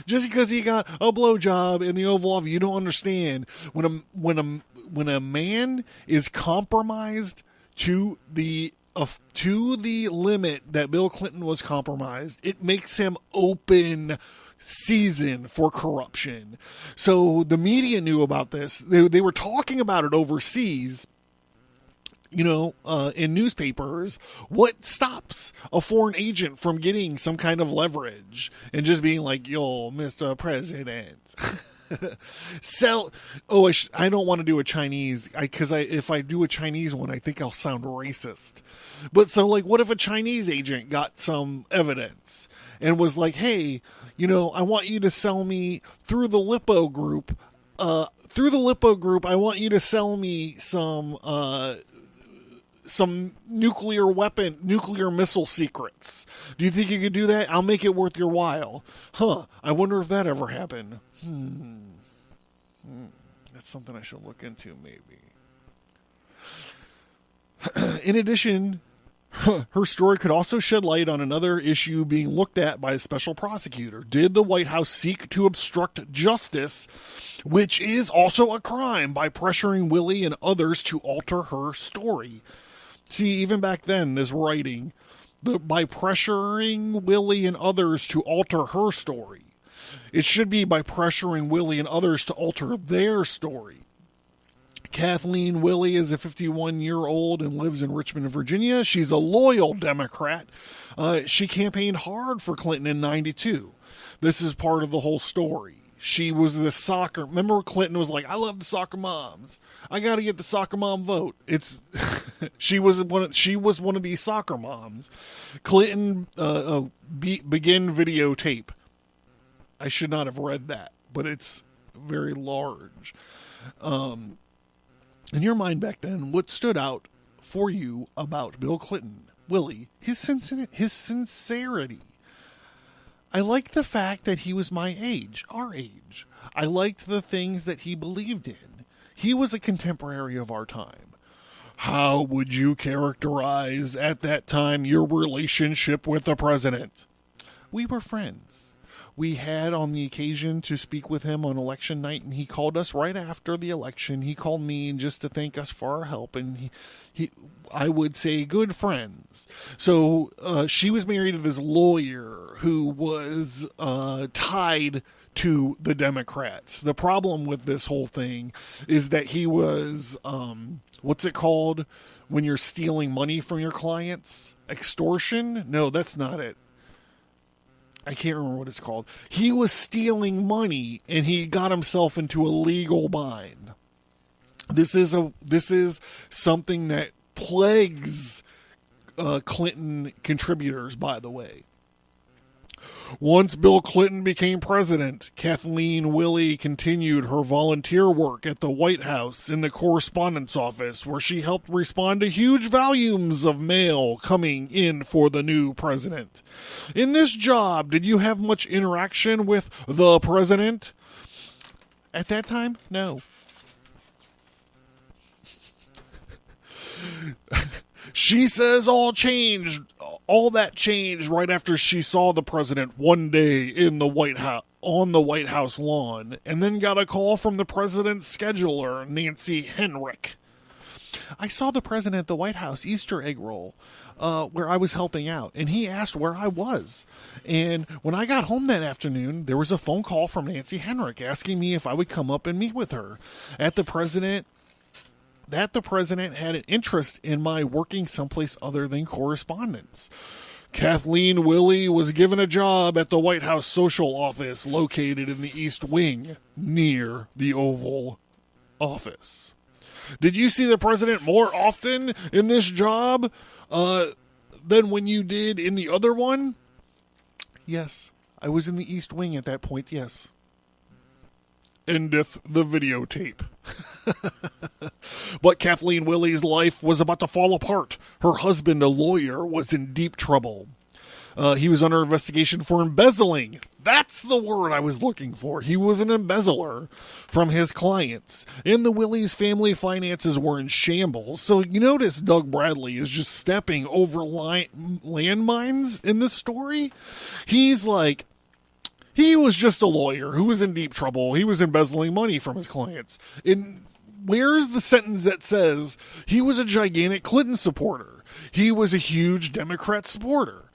Just because he got a blowjob in the Oval Office, you don't understand. When a man is compromised to the limit that Bill Clinton was compromised, it makes him open season for corruption. So the media knew about this. They were talking about it overseas. In newspapers, what stops a foreign agent from getting some kind of leverage and just being like, yo, Mr. President, I don't want to do a Chinese, because if I do a Chinese one, I think I'll sound racist. But so, like, what if a Chinese agent got some evidence and was like, hey, I want you to sell me through the Lipo Group, I want you to sell me some nuclear missile secrets. Do you think you could do that? I'll make it worth your while. I wonder if that ever happened. That's something I should look into, maybe. In addition, her story could also shed light on another issue being looked at by a special prosecutor. Did the White House seek to obstruct justice, which is also a crime, by pressuring Willey and others to alter her story? See, even back then, this writing, by pressuring Willey and others to alter her story. It should be by pressuring Willey and others to alter their story. Kathleen Willey is a 51-year-old and lives in Richmond, Virginia. She's a loyal Democrat. She campaigned hard for Clinton in '92. This is part of the whole story. She was the soccer. Remember, Clinton was like, "I love the soccer moms. I got to get the soccer mom vote." She was one of these soccer moms. Clinton begin videotape. I should not have read that, but it's very large. In your mind back then, what stood out for you about Bill Clinton, Willey, his sincerity? I liked the fact that he was my age, our age. I liked the things that he believed in. He was a contemporary of our time. How would you characterize at that time your relationship with the president? We were friends. We had on the occasion to speak with him on election night, and he called us right after the election. He called me just to thank us for our help, and I would say good friends. So she was married to this lawyer who was tied to the Democrats. The problem with this whole thing is that he was, what's it called when you're stealing money from your clients? Extortion? No, that's not it. I can't remember what it's called. He was stealing money, and he got himself into a legal bind. This is something that plagues Clinton contributors, by the way. Once Bill Clinton became president, Kathleen Willey continued her volunteer work at the White House in the correspondence office, where she helped respond to huge volumes of mail coming in for the new president. In this job, did you have much interaction with the president? At that time, no. She says all that changed right after she saw the president one day in the White House, on the White House lawn, and then got a call from the president's scheduler, Nancy Henrik. I saw the president at the White House Easter egg roll, where I was helping out, and he asked where I was. And when I got home that afternoon, there was a phone call from Nancy Henrik asking me if I would come up and meet with her. The president had an interest in my working someplace other than correspondence. Kathleen Willey was given a job at the White House social office located in the East Wing near the Oval Office. Did you see the president more often in this job? than when you did in the other one? Yes, I was in the East Wing at that point, yes. Endeth the videotape. But Kathleen Willey's life was about to fall apart. Her husband, a lawyer, was in deep trouble. He was under investigation for embezzling. That's the word I was looking for. He was an embezzler from his clients. And the Willys family finances were in shambles. So you notice Doug Bradley is just stepping over landmines in this story. He's like, he was just a lawyer who was in deep trouble. He was embezzling money from his clients. And where's the sentence that says he was a gigantic Clinton supporter? He was a huge Democrat supporter.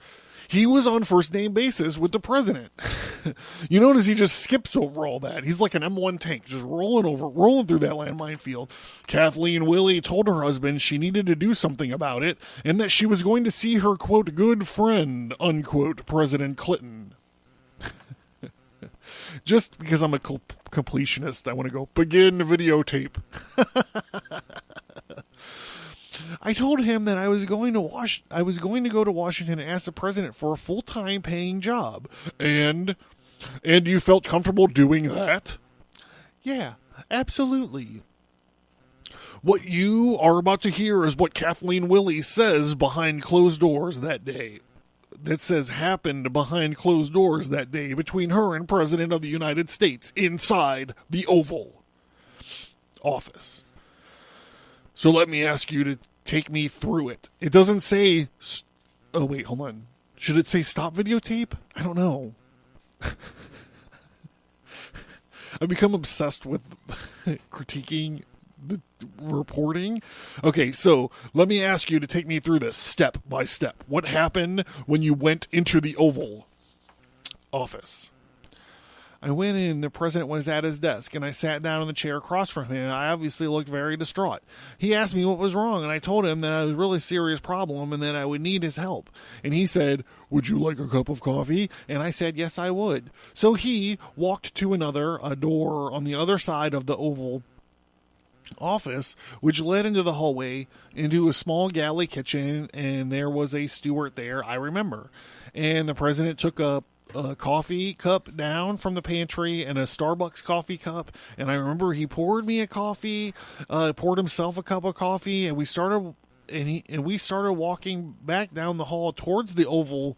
He was on first name basis with the president. You notice he just skips over all that. He's like an M1 tank, just rolling through that landmine field. Kathleen Willey told her husband she needed to do something about it and that she was going to see her, quote, good friend, unquote, President Clinton. Just because I'm a completionist, I want to go begin videotape. I told him that I was going to go to Washington and ask the president for a full-time paying job. And you felt comfortable doing that? Yeah, absolutely. What you are about to hear is what Kathleen Willey says behind closed doors that day. That says happened behind closed doors that day between her and President of the United States inside the Oval Office. So let me ask you to take me through it. It doesn't say... Oh, wait, hold on. Should it say stop videotape? I don't know. I've become obsessed with critiquing the reporting. Okay, so let me ask you to take me through this step by step. What happened when you went into the Oval Office? I went in, the president was at his desk, and I sat down in the chair across from him. I obviously looked very distraught. He asked me what was wrong, and I told him that I was a really serious problem and that I would need his help. And he said, would you like a cup of coffee? And I said, yes, I would. So he walked to a door on the other side of the Oval Office, which led into the hallway, into a small galley kitchen, and there was a steward there, I remember. And the president took a coffee cup down from the pantry and a Starbucks coffee cup, and I remember he poured me a coffee, poured himself a cup of coffee, and we started walking back down the hall towards the Oval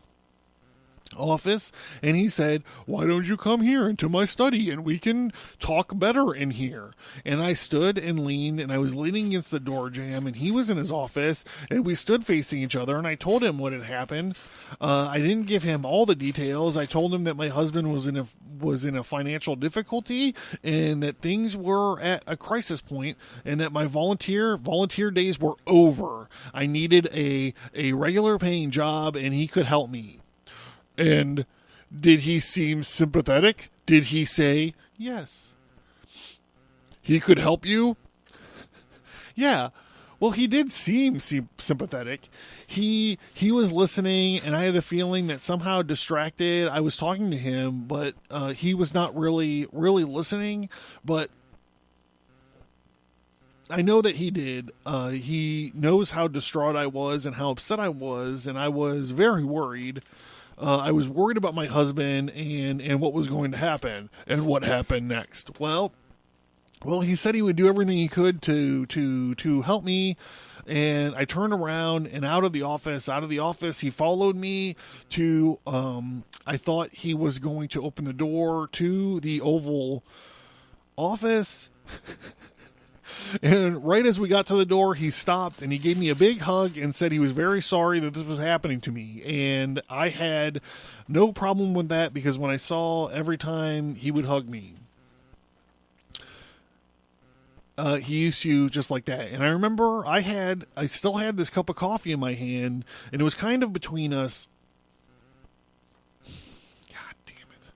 Office, and he said, why don't you come here into my study and we can talk better in here? And I stood and leaned, and I was leaning against the door jamb, and he was in his office, and we stood facing each other, and I told him what had happened. I didn't give him all the details. I told him that my husband was in a financial difficulty, and that things were at a crisis point, and that my volunteer days were over. I needed a regular paying job, and he could help me. And did he seem sympathetic? Did he say, yes, he could help you? Yeah. Well, he did seem sympathetic. He was listening, and I had the feeling that somehow distracted. I was talking to him, but he was not really listening. But I know that he did. He knows how distraught I was and how upset I was, and I was very worried. I was worried about my husband and what was going to happen and what happened next. Well, he said he would do everything he could to help me. And I turned around and out of the office, he followed me to, I thought he was going to open the door to the Oval Office. And right as we got to the door, he stopped and he gave me a big hug and said he was very sorry that this was happening to me. And I had no problem with that, because when I saw every time he would hug me, he used to just like that. And I remember I still had this cup of coffee in my hand, and it was kind of between us. God damn it.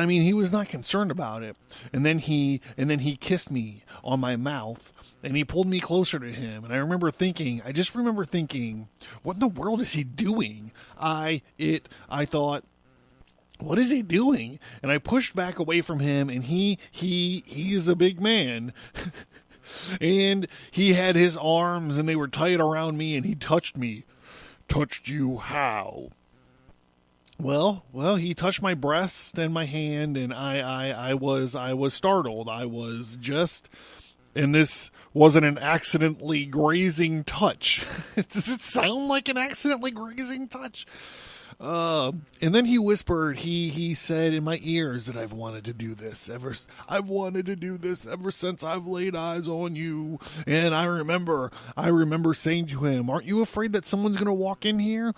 I mean, he was not concerned about it. And then he kissed me on my mouth, and he pulled me closer to him. And I just remember thinking, what in the world is he doing? I thought, what is he doing? And I pushed back away from him, and he is a big man. And he had his arms, and they were tight around me, and he touched me. Touched you how? Well, he touched my breast and my hand, and I was startled. I was just, and this wasn't an accidentally grazing touch. Does it sound like an accidentally grazing touch? And then he whispered, he said in my ears that I've wanted to do this ever since I've laid eyes on you. And I remember saying to him, aren't you afraid that someone's going to walk in here?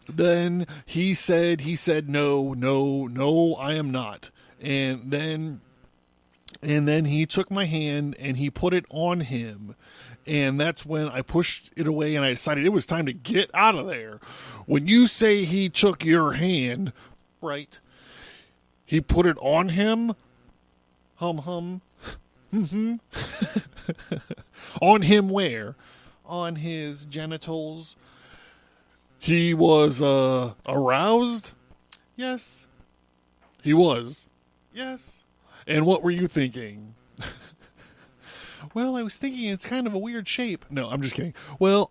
Then he said, no, I am not. And then he took my hand and he put it on him. And that's when I pushed it away and I decided it was time to get out of there. When you say he took your hand, right, he put it on him, hum, on him where? On his genitals. He was aroused? Yes. He was. Yes. And what were you thinking? Well, I was thinking it's kind of a weird shape. No, I'm just kidding. Well,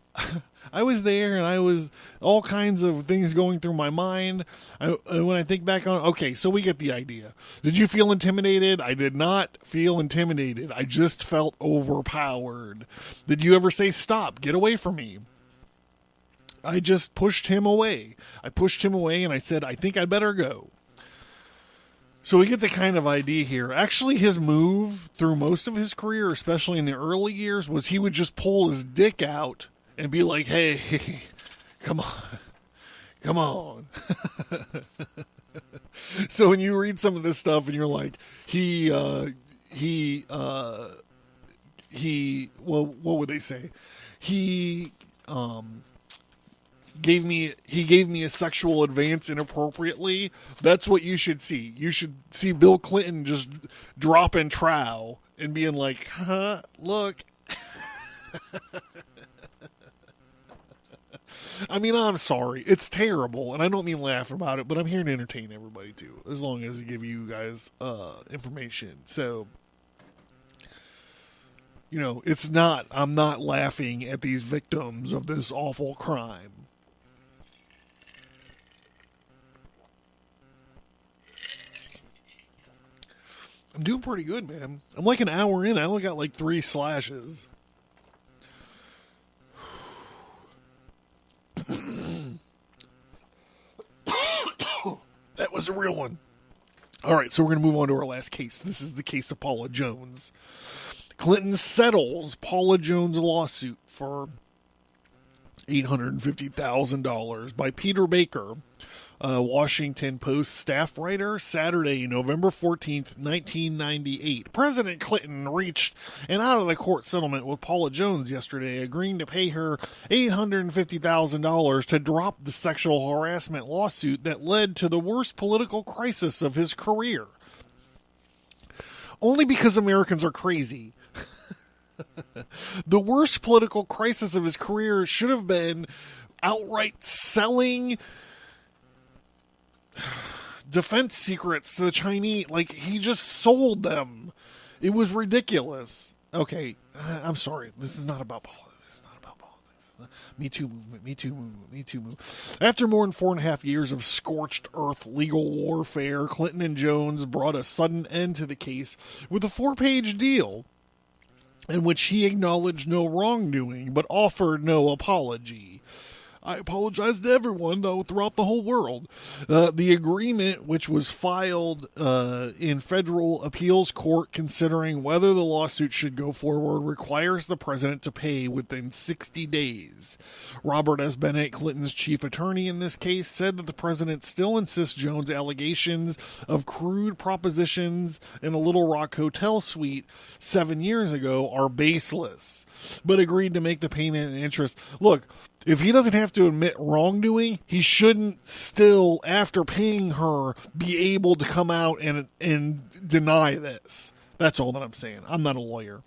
I was there, and I was all kinds of things going through my mind. When I think back on, okay, so we get the idea. Did you feel intimidated? I did not feel intimidated. I just felt overpowered. Did you ever say, stop, get away from me? I just pushed him away. I pushed him away, and I said, I think I better go. So we get the kind of idea here. Actually, his move through most of his career, especially in the early years, was he would just pull his dick out and be like, hey, come on. So when you read some of this stuff and you're like, well, what would they say? He gave me a sexual advance inappropriately. That's what you should see. You should see Bill Clinton just dropping trow and being like, huh, look. I mean, I'm sorry. It's terrible, and I don't mean laugh about it, but I'm here to entertain everybody, too, as long as I give you guys information. So, you know, I'm not laughing at these victims of this awful crime. I'm doing pretty good, man. I'm like an hour in. I only got like 3 slashes. That was a real one. All right, so we're going to move on to our last case. This is the case of Paula Jones. Clinton settles Paula Jones' lawsuit for $850,000 by Peter Baker, Washington Post staff writer, Saturday, November 14th, 1998. President Clinton reached an out-of-the-court settlement with Paula Jones yesterday, agreeing to pay her $850,000 to drop the sexual harassment lawsuit that led to the worst political crisis of his career. Only because Americans are crazy. The worst political crisis of his career should have been outright selling defense secrets to the Chinese. Like, he just sold them. It was ridiculous. Okay, I'm sorry. This is not about politics. Me Too movement. After more than 4.5 years of scorched earth legal warfare, Clinton and Jones brought a sudden end to the case with a 4-page deal in which he acknowledged no wrongdoing but offered no apology. I apologize to everyone, though, throughout the whole world. The agreement, which was filed in federal appeals court considering whether the lawsuit should go forward, requires the president to pay within 60 days. Robert S. Bennett, Clinton's chief attorney in this case, said that the president still insists Jones' allegations of crude propositions in a Little Rock hotel suite 7 years ago are baseless, but agreed to make the payment in interest. Look, If he doesn't have to admit wrongdoing, he shouldn't still, after paying her, be able to come out and deny this. That's all that I'm saying. I'm not a lawyer.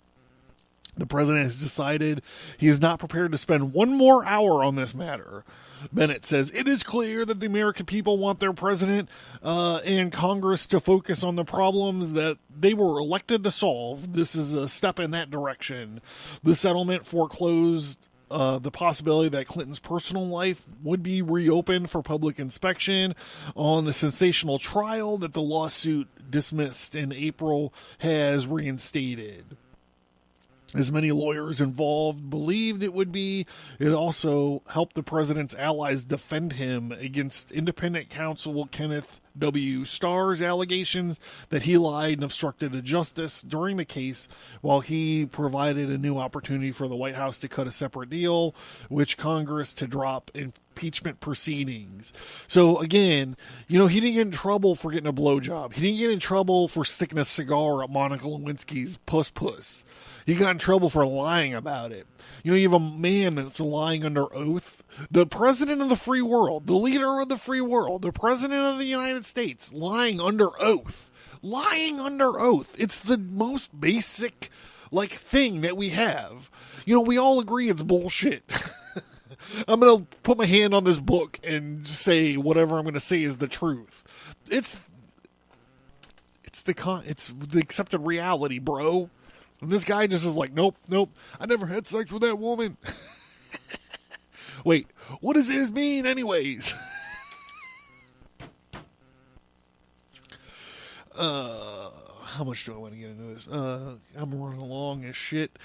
The president has decided he is not prepared to spend one more hour on this matter. Bennett says, it is clear that the American people want their president and Congress to focus on the problems that they were elected to solve. This is a step in that direction. The settlement foreclosed the possibility that Clinton's personal life would be reopened for public inspection on the sensational trial that the lawsuit dismissed in April has reinstated. As many lawyers involved believed it would be, it also helped the president's allies defend him against independent counsel Kenneth W. Starr's allegations that he lied and obstructed a justice during the case, while he provided a new opportunity for the White House to cut a separate deal, which Congress to drop impeachment proceedings. So again, he didn't get in trouble for getting a blowjob. He didn't get in trouble for sticking a cigar up Monica Lewinsky's puss. He got in trouble for lying about it. You have a man that's lying under oath. The president of the free world, the leader of the free world, the president of the United States, lying under oath. Lying under oath. It's the most basic, thing that we have. We all agree it's bullshit. I'm going to put my hand on this book and say whatever I'm going to say is the truth. It's the accepted reality, bro. And this guy just is like, nope, I never had sex with that woman. Wait, what does this mean anyways? How much do I want to get into this? I'm running along as shit.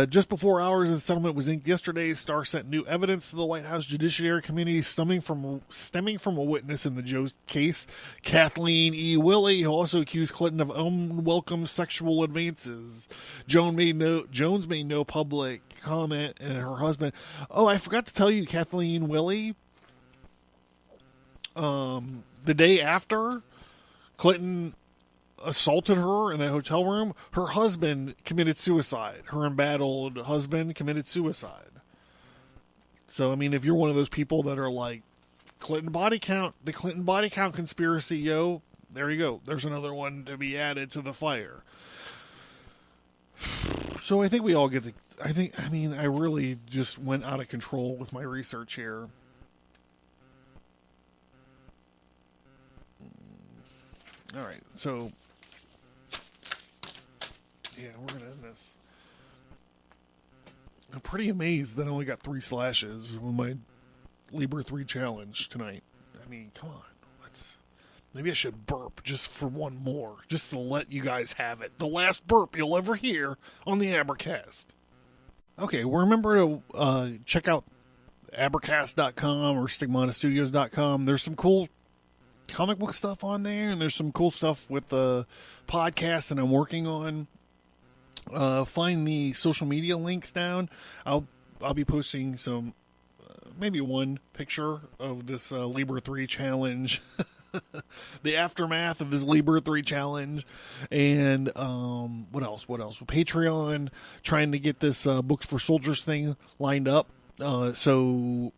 Just before hours of the settlement was inked yesterday, Starr sent new evidence to the White House Judiciary Committee stemming from a witness in the Joe case, Kathleen E. Willey, who also accused Clinton of unwelcome sexual advances. Jones made no public comment, and her husband... Oh, I forgot to tell you, Kathleen Willey, the day after Clinton assaulted her in that hotel room, her husband committed suicide. Her embattled husband committed suicide. So, if you're one of those people that are like, the Clinton body count conspiracy, yo, there you go. There's another one to be added to the fire. So I think we all get I really just went out of control with my research here. All right, so yeah, we're going to end this. I'm pretty amazed that I only got 3 slashes with my Libra 3 challenge tonight. Come on. Maybe I should burp just for one more, just to let you guys have it. The last burp you'll ever hear on the Abercast. Okay, well, remember to check out abercast.com or stigmatastudios.com. There's some cool comic book stuff on there, and there's some cool stuff with podcasts that I'm working on. Find the social media links down. I'll be posting some, maybe one picture of this Libra 3 challenge, the aftermath of this Libra 3 challenge, and what else? Patreon, trying to get this Books for Soldiers thing lined up. So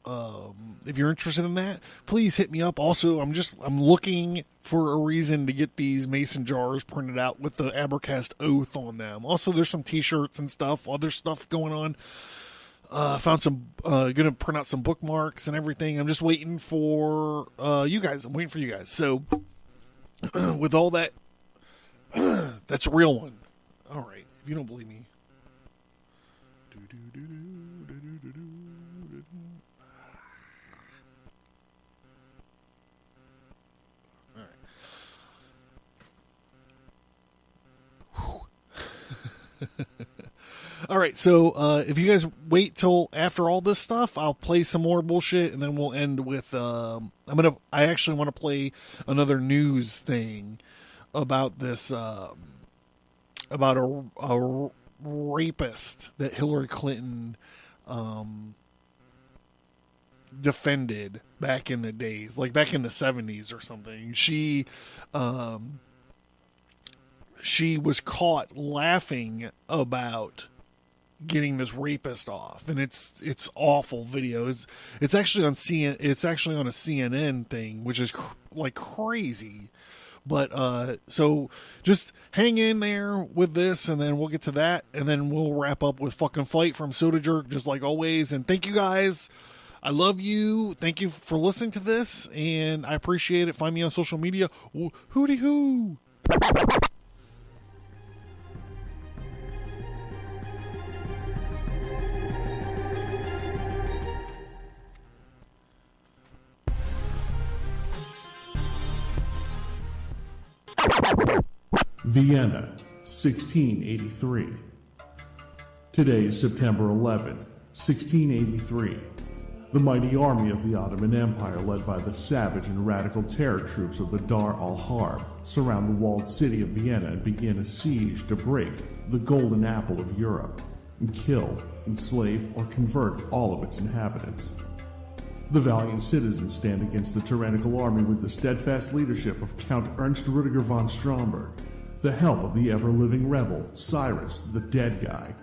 if you're interested in that, please hit me up. Also, I'm looking for a reason to get these mason jars printed out with the Abercast oath on them. Also, there's some t-shirts and stuff, other stuff going on. Found some, gonna print out some bookmarks and everything. I'm just waiting for you guys. I'm waiting for you guys. So with all that, that's a real one. All right. If you don't believe me. All right, so if you guys wait till after all this stuff, I'll play some more bullshit, and then we'll end with I actually want to play another news thing about this about a rapist that Hillary Clinton defended back in the days, like back in the 70s or something. She was caught laughing about getting this rapist off, and it's awful video. It's actually on it's actually on a CNN thing, which is like crazy. But so just hang in there with this, and then we'll get to that, and then we'll wrap up with fucking Fight from Soda Jerk, just like always. And thank you guys. I love you. Thank you for listening to this, and I appreciate it. Find me on social media. Hooty hoo. Vienna, 1683. Today is September 11th, 1683. The mighty army of the Ottoman Empire, led by the savage and radical terror troops of the Dar al-Harb, surround the walled city of Vienna and begin a siege to break the golden apple of Europe and kill, enslave, or convert all of its inhabitants. The valiant citizens stand against the tyrannical army with the steadfast leadership of Count Ernst Rudiger von Stromberg, the help of the ever-living rebel Cyrus the Dead Guy,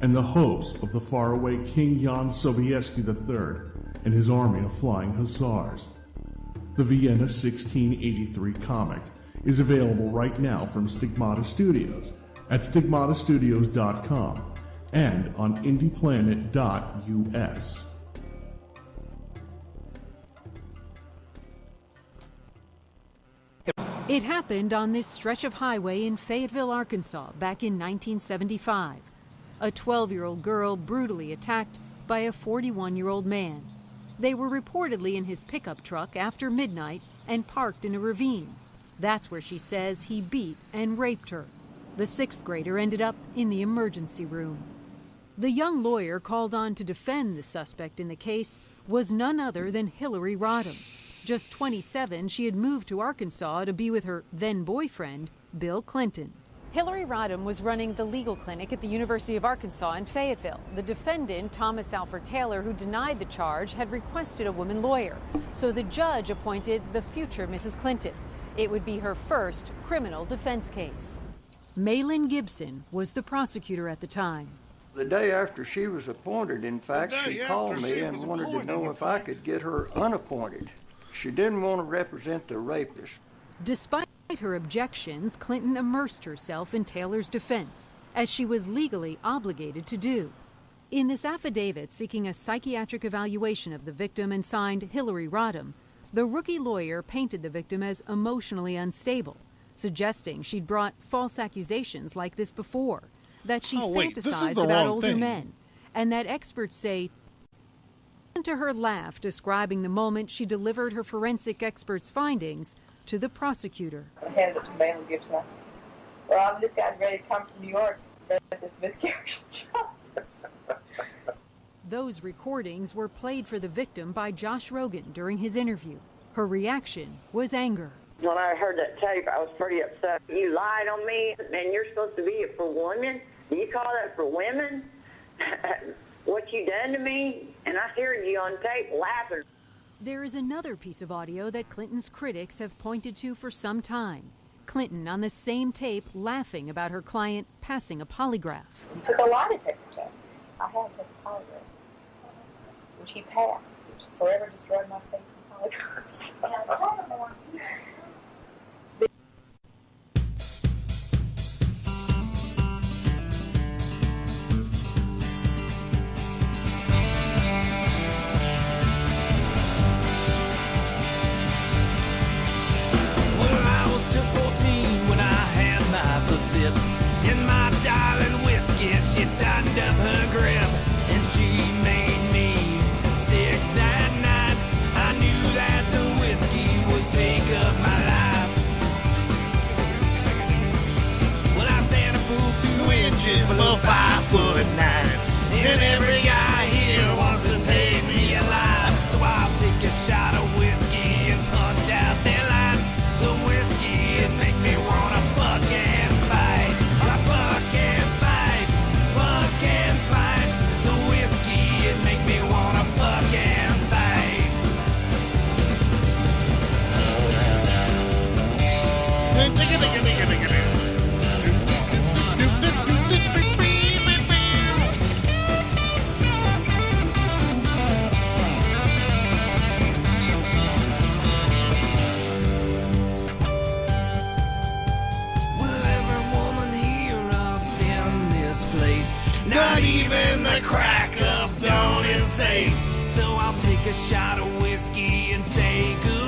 and the hopes of the faraway King Jan Sobieski III and his army of flying hussars. The Vienna 1683 comic is available right now from Stigmata Studios at stigmatastudios.com and on indieplanet.us. It happened on this stretch of highway in Fayetteville, Arkansas, back in 1975. A 12-year-old girl brutally attacked by a 41-year-old man. They were reportedly in his pickup truck after midnight and parked in a ravine. That's where she says he beat and raped her. The sixth grader ended up in the emergency room. The young lawyer called on to defend the suspect in the case was none other than Hillary Rodham. Just 27, she had moved to Arkansas to be with her then-boyfriend, Bill Clinton. Hillary Rodham was running the legal clinic at the University of Arkansas in Fayetteville. The defendant, Thomas Alfred Taylor, who denied the charge, had requested a woman lawyer. So the judge appointed the future Mrs. Clinton. It would be her first criminal defense case. Maylin Gibson was the prosecutor at the time. The day after she was appointed, in fact, she called me and wanted to know if I could get her unappointed. She didn't want to represent the rapist. Despite her objections, Clinton immersed herself in Taylor's defense, as she was legally obligated to do. In this affidavit seeking a psychiatric evaluation of the victim and signed Hillary Rodham, the rookie lawyer painted the victim as emotionally unstable, suggesting she'd brought false accusations like this before, that she fantasized about older men, and that experts say to her laugh, describing the moment she delivered her forensic expert's findings to the prosecutor. I handed it to Maylin Gibson. I said, well, this guy's ready to come to New York for this miscarriage of justice. Those recordings were played for the victim by Josh Rogan during his interview. Her reaction was anger. When I heard that tape, I was pretty upset. You lied on me, and you're supposed to be it for women? Do you call that for women? What you done to me? And I heard you on tape laughing. There is another piece of audio that Clinton's critics have pointed to for some time. Clinton on the same tape laughing about her client passing a polygraph. He took a lie detector test. I had to take a polygraph, which he passed, which forever destroyed my faith in polygraphs. In my darling whiskey, she tightened up her grip, and she made me sick that night. I knew that the whiskey would take up my safe. So I'll take a shot of whiskey and say goodbye.